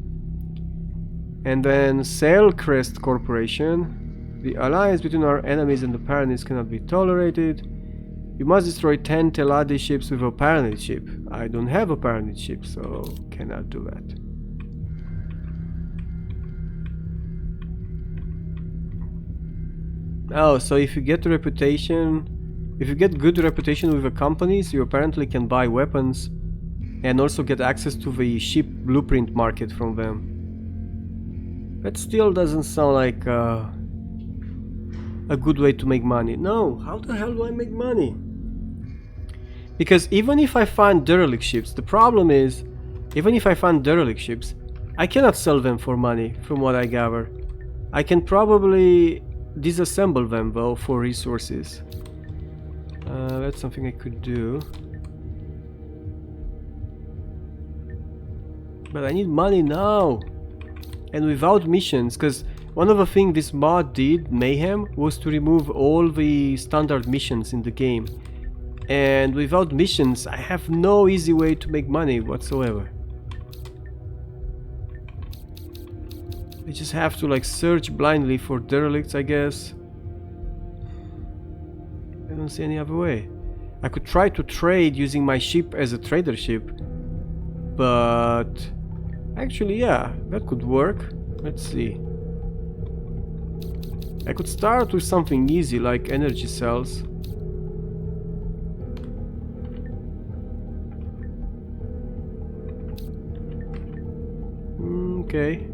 And then Sailcrest Corporation. The alliance between our enemies and the Paranese cannot be tolerated. You must destroy 10 Teladi ships with a Paranid ship. I don't have a Paranid ship, so cannot do that. Oh, so if you get reputation, if you get good reputation with the companies, you apparently can buy weapons and also get access to the ship blueprint market from them. That still doesn't sound like a good way to make money. No, how the hell do I make money? Because even if I find derelict ships, the problem is, even if I find derelict ships, I cannot sell them for money, from what I gather. I can probably disassemble them though for resources. That's something I could do. But I need money now. And without missions, because One of the things this mod did, Mayhem, was to remove all the standard missions in the game. And without missions, I have no easy way to make money whatsoever. I just have to like search blindly for derelicts, I guess. I don't see any other way. I could try to trade using my ship as a trader ship. But actually, yeah, that could work. Let's see. I could start with something easy like energy cells. Okay.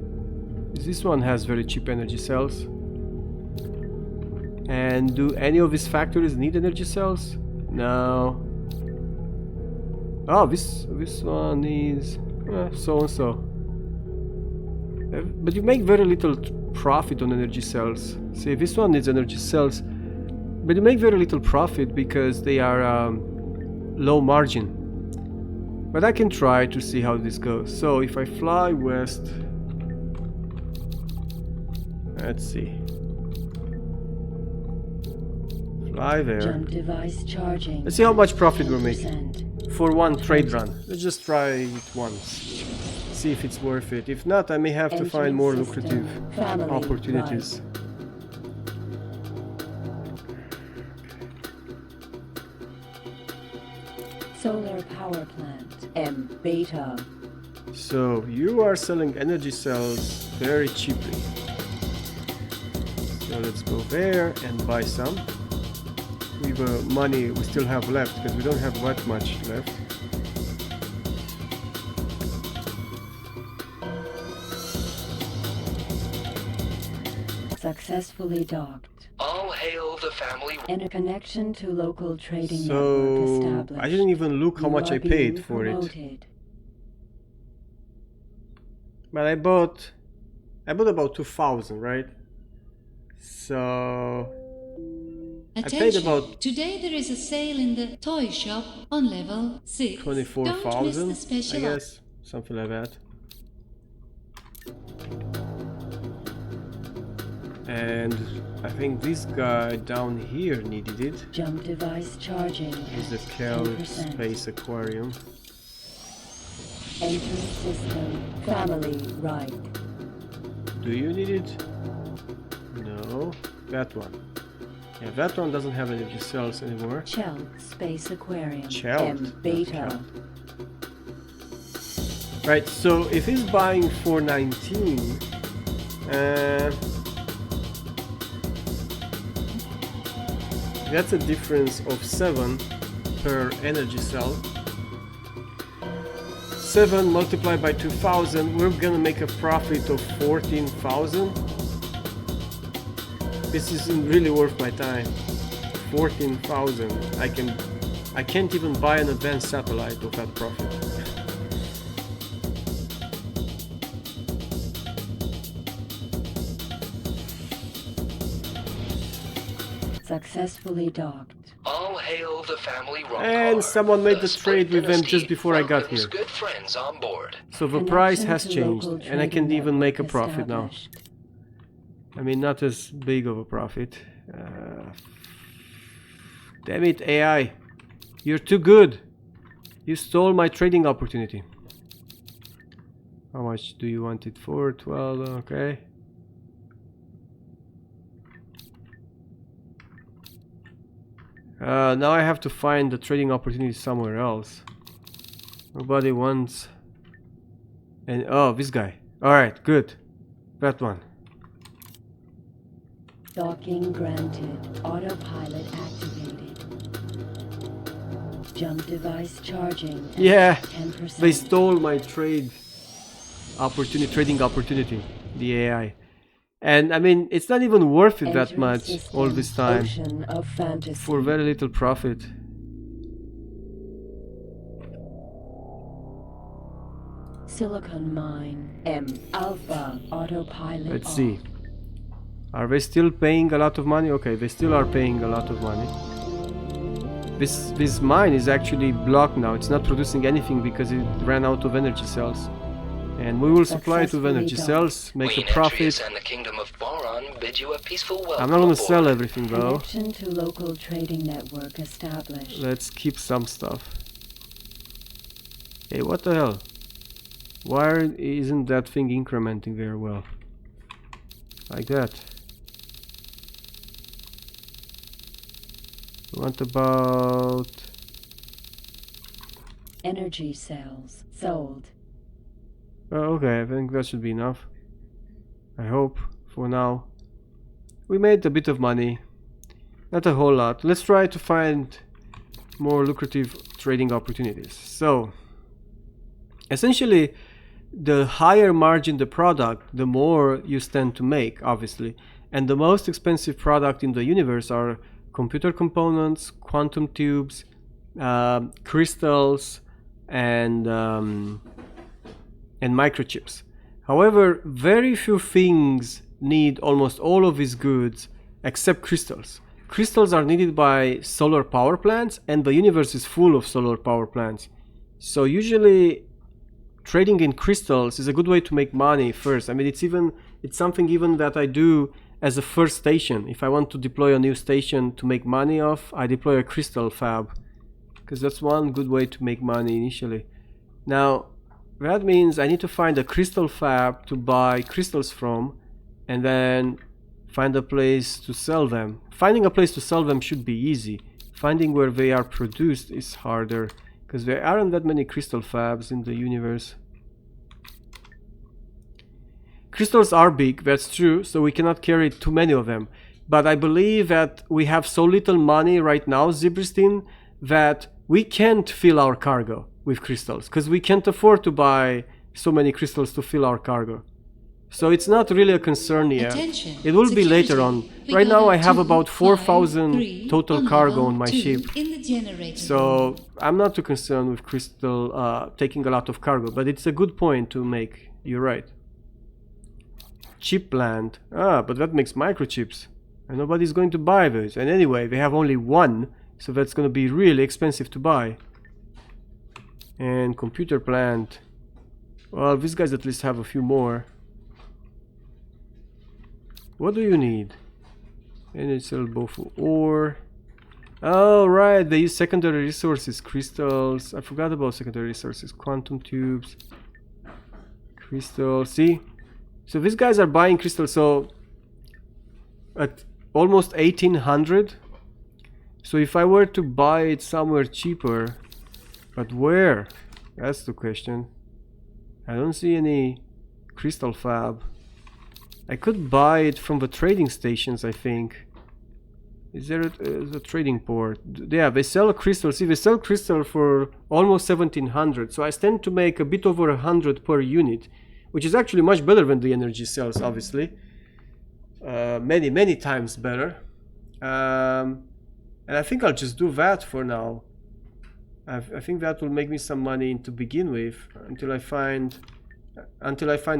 This one has very cheap energy cells. And do any of these factories need energy cells? No. Oh, this one is so and so. But you make very little profit on energy cells. See, this one needs energy cells, but you make very little profit because they are low margin. But I can try to see how this goes. So if I fly west, let's see. Fly there. Jump device charging. Let's see how much profit we're making 10%. for one trade run. Let's just try it once. See if it's worth it. If not, I may have to find more lucrative opportunities. Solar power plant M beta. So you are selling energy cells very cheaply. So let's go there and buy some with the money we still have left, because we don't have that much left. Successfully docked. All hail the family. Interconnection to local trading network So established. I didn't even look how You much are I paid being for it. promoted. But I bought about 2,000, right? So I paid Attention! about Today there is a sale in the toy shop on level 6. Don't miss 24,000, the I special guess, something like that. And I think this guy down here needed it. Jump device charging. Is the Kel 10%. Space Aquarium. Entering system. Family right. Do you need it? No. That one. Yeah, that one doesn't have energy cells anymore. Chelt Space Aquarium. Chelt, M beta. Chelt. Right, so if he's buying for 19, that's a difference of 7 per energy cell. 7 multiplied by 2,000, we're gonna make a profit of 14,000. This isn't really worth my time. 14,000. I can't even buy an advanced satellite with that profit. Successfully docked. All hail the family rock And car, someone made the split trade with them dynasty, just before I got Franklin's here. good friends on board. So the Connection price has to changed, local and I can trading even make a network profit now. established. I mean, not as big of a profit. Damn it, AI. You're too good. You stole my trading opportunity. How much do you want it for? 12, okay. Now I have to find the trading opportunity somewhere else. Nobody wants... And oh, this guy. Alright, good. That one. Docking granted. Autopilot activated. Jump device charging. at Yeah, 10%. they stole my trading opportunity, the AI. And I mean, it's not even worth it that Entering much system. all this time Ocean of fantasy. for very little profit. Silicon mine. M alpha. Autopilot. Let's off. see. Are they still paying a lot of money? Okay, they still are paying a lot of money. This mine is actually blocked now. It's not producing anything because it ran out of energy cells. And we will supply it with energy Successfully cells, make We a in profit. and the Kingdom of Boron bid you a peaceful welcome I'm not gonna aboard. sell everything though. Connection to local trading network established. Let's keep some stuff. Hey, what the hell? Why isn't that thing incrementing very well? Like that. What about... Energy cells sold. Oh, okay, I think that should be enough. I hope, for now. We made a bit of money. Not a whole lot. Let's try to find more lucrative trading opportunities. So, essentially, the higher margin the product, the more you stand to make, obviously. And the most expensive product in the universe are computer components, quantum tubes, crystals, and microchips. However, very few things need almost all of these goods except crystals. Crystals are needed by solar power plants, and the universe is full of solar power plants. So usually trading in crystals is a good way to make money first. I mean, it's something even that I do as a first station. If I want to deploy a new station to make money off, I deploy a crystal fab, because that's one good way to make money initially. Now, that means I need to find a crystal fab to buy crystals from, and then find a place to sell them. Finding a place to sell them should be easy. Finding where they are produced is harder, because there aren't that many crystal fabs in the universe. Crystals are big, that's true, so we cannot carry too many of them. But I believe that we have so little money right now, Zibristin, that we can't fill our cargo with crystals, because we can't afford to buy so many crystals to fill our cargo. So it's not really a concern yet. Attention. It will be later Security. on. We Right got now a I have 2, about 5, 4,000 3 total on cargo level on my 2 ship. in the generator So room. I'm not too concerned with crystal taking a lot of cargo, but it's a good point to make. You're right. Chip plant. But that makes microchips, and nobody's going to buy those. And anyway, they have only one, so that's going to be really expensive to buy. And computer plant. Well, these guys at least have a few more. What do you need? NHL both ore. Oh right, they use secondary resources, crystals. I forgot about secondary resources, quantum tubes, crystals. See, so these guys are buying crystals. So at almost 1800. So if I were to buy it somewhere cheaper, but where? That's the question. I don't see any crystal fab. I could buy it from the trading stations, I think. Is there a trading port? Yeah, they sell crystal. See, they sell crystal for almost 1700. So I stand to make a bit over 100 per unit, which is actually much better than the energy cells, obviously. Many times better. And I think I'll just do that for now. I think that will make me some money to begin with until I find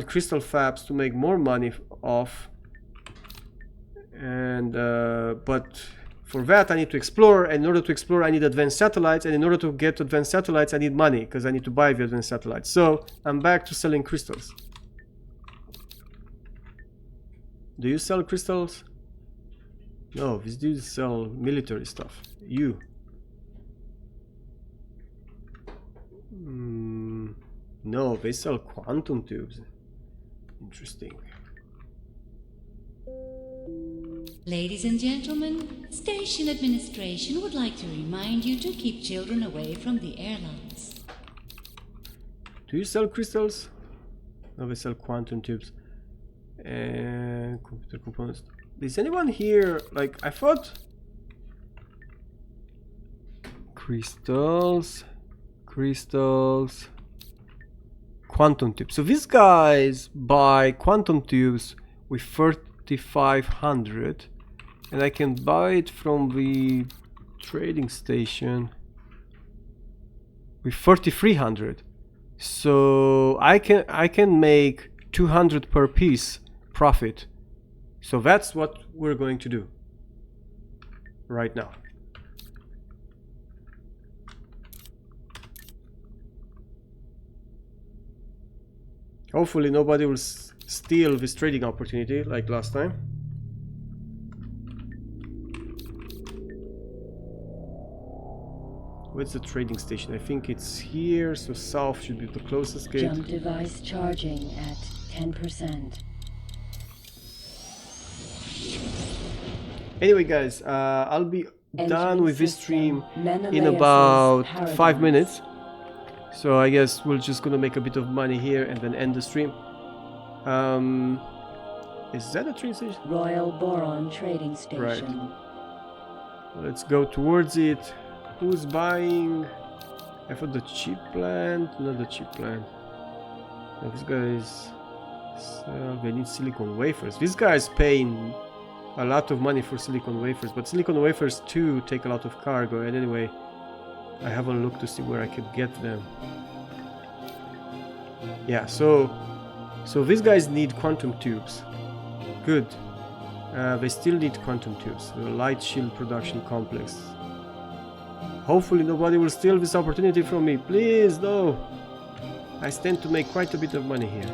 crystal fabs to make more money off. And but for that I need to explore, and in order to explore I need advanced satellites, and in order to get advanced satellites I need money, because I need to buy the advanced satellites. So I'm back to selling crystals. Do you sell crystals? No, these dudes sell military stuff. You. No, they sell quantum tubes. Interesting. Ladies and gentlemen, station administration would like to remind you to keep children away from the airlines. Do you sell crystals? No, they sell quantum tubes and computer components. Is anyone here? Like, I thought crystals, quantum tubes. So these guys buy quantum tubes with 3500, and I can buy it from the trading station with 4300. So I can make 200 per piece profit. So that's what we're going to do right now. Hopefully nobody will steal this trading opportunity like last time. Where's the trading station? I think it's here, so south should be the closest gate. Jump device charging at 10%. Anyway guys, I'll be done with this stream in Menelaus's about paradise. 5 minutes. So I guess we're just gonna make a bit of money here and then end the stream. Is that a train station? Royal Boron Trading Station. Right. Let's go towards it. Who's buying? I thought the cheap plant, not the cheap plant. No, these guys, they need silicon wafers. These guys paying a lot of money for silicon wafers, but silicon wafers too take a lot of cargo. And anyway, I haven't looked to see where I could get them. Yeah, so these guys need quantum tubes. Good. They still need quantum tubes. The light shield production complex. Hopefully nobody will steal this opportunity from me. Please, no. I stand to make quite a bit of money here.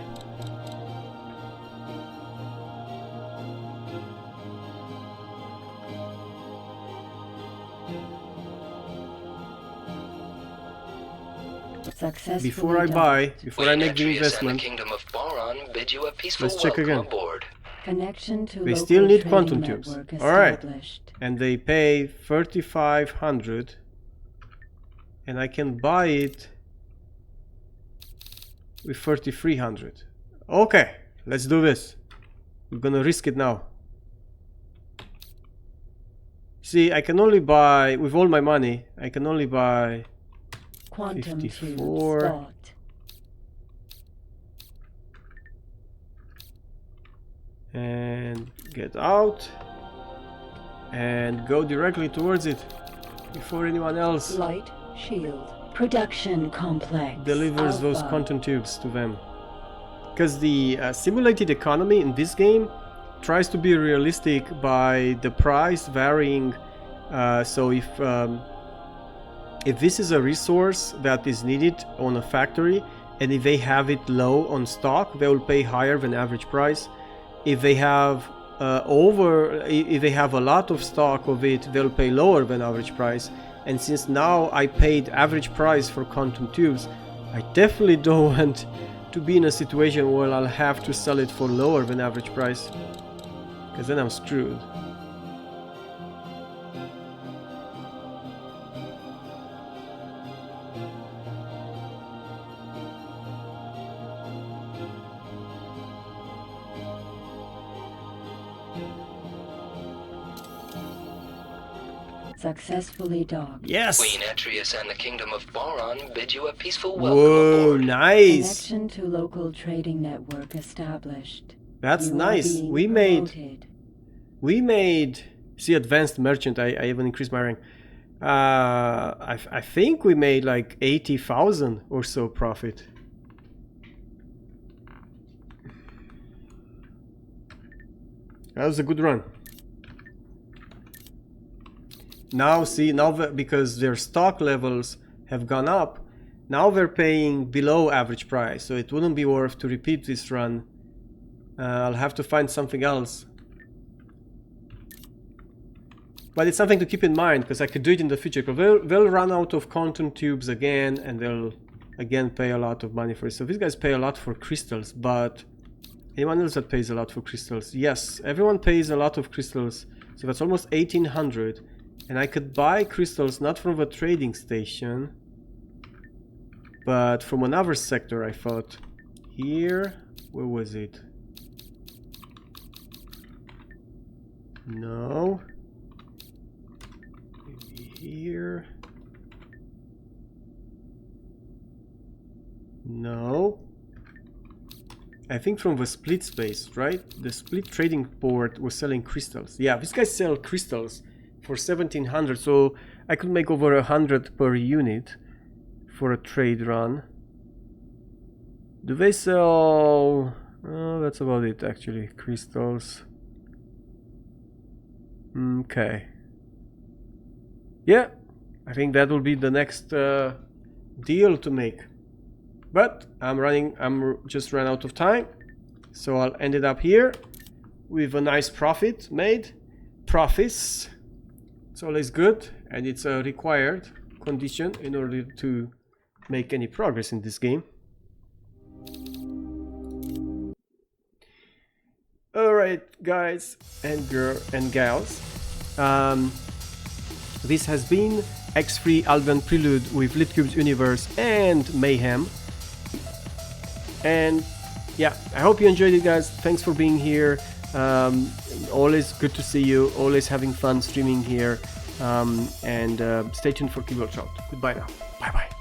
Before I buy, before I make the investment, let's check again. Connection to They local still need trading quantum tubes. network Alright. established. And they pay 3,500. And I can buy it with 3,300. Okay, let's do this. We're gonna risk it now. See, I can only buy, with all my money, I can only buy Quantum 54. tubes bought. And get out. And go directly towards it before anyone else Light shield. Production complex. delivers those Alpha. quantum tubes to them. Because the simulated economy in this game tries to be realistic by the price varying. So if this is a resource that is needed on a factory, and if they have it low on stock, they will pay higher than average price. If they have if they have a lot of stock of it, they'll pay lower than average price. And since now I paid average price for quantum tubes, I definitely don't want to be in a situation where I'll have to sell it for lower than average price, because then I'm screwed. Successfully docked. Yes! Queen Atreus and the Kingdom of Boron bid you a peaceful welcome Whoa, aboard. nice! Connection to local trading network established. That's You are nice. being We promoted. made, see, advanced merchant. I even increased my rank. I think we made like 80,000 or so profit. That was a good run. Now see, because their stock levels have gone up, now they're paying below average price, so it wouldn't be worth to repeat this run. I'll have to find something else. But it's something to keep in mind, because I could do it in the future. They'll run out of quantum tubes again, and they'll again pay a lot of money for it. So these guys pay a lot for crystals, but anyone else that pays a lot for crystals? Yes, everyone pays a lot of crystals. So that's almost 1,800. And I could buy crystals not from the trading station, but from another sector, I thought. Here, where was it? No. Maybe here. No. I think from the split space, right? The split trading port was selling crystals. Yeah, these guys sell crystals for 1,700, so I could make over 100 per unit for a trade run. Do they sell... Oh, that's about it actually, crystals. Okay. Yeah, I think that will be the next deal to make. But I'm just ran out of time, so I'll end it up here with a nice profit made. Profits, it's always good, and it's a required condition in order to make any progress in this game. Alright, guys and gals, this has been X3LU Prelude with Litcube's Universe and Mayhem. And yeah, I hope you enjoyed it, guys. Thanks for being here. Always good to see you, always having fun streaming here. And stay tuned for Keyboard Shout. Goodbye now. Bye bye.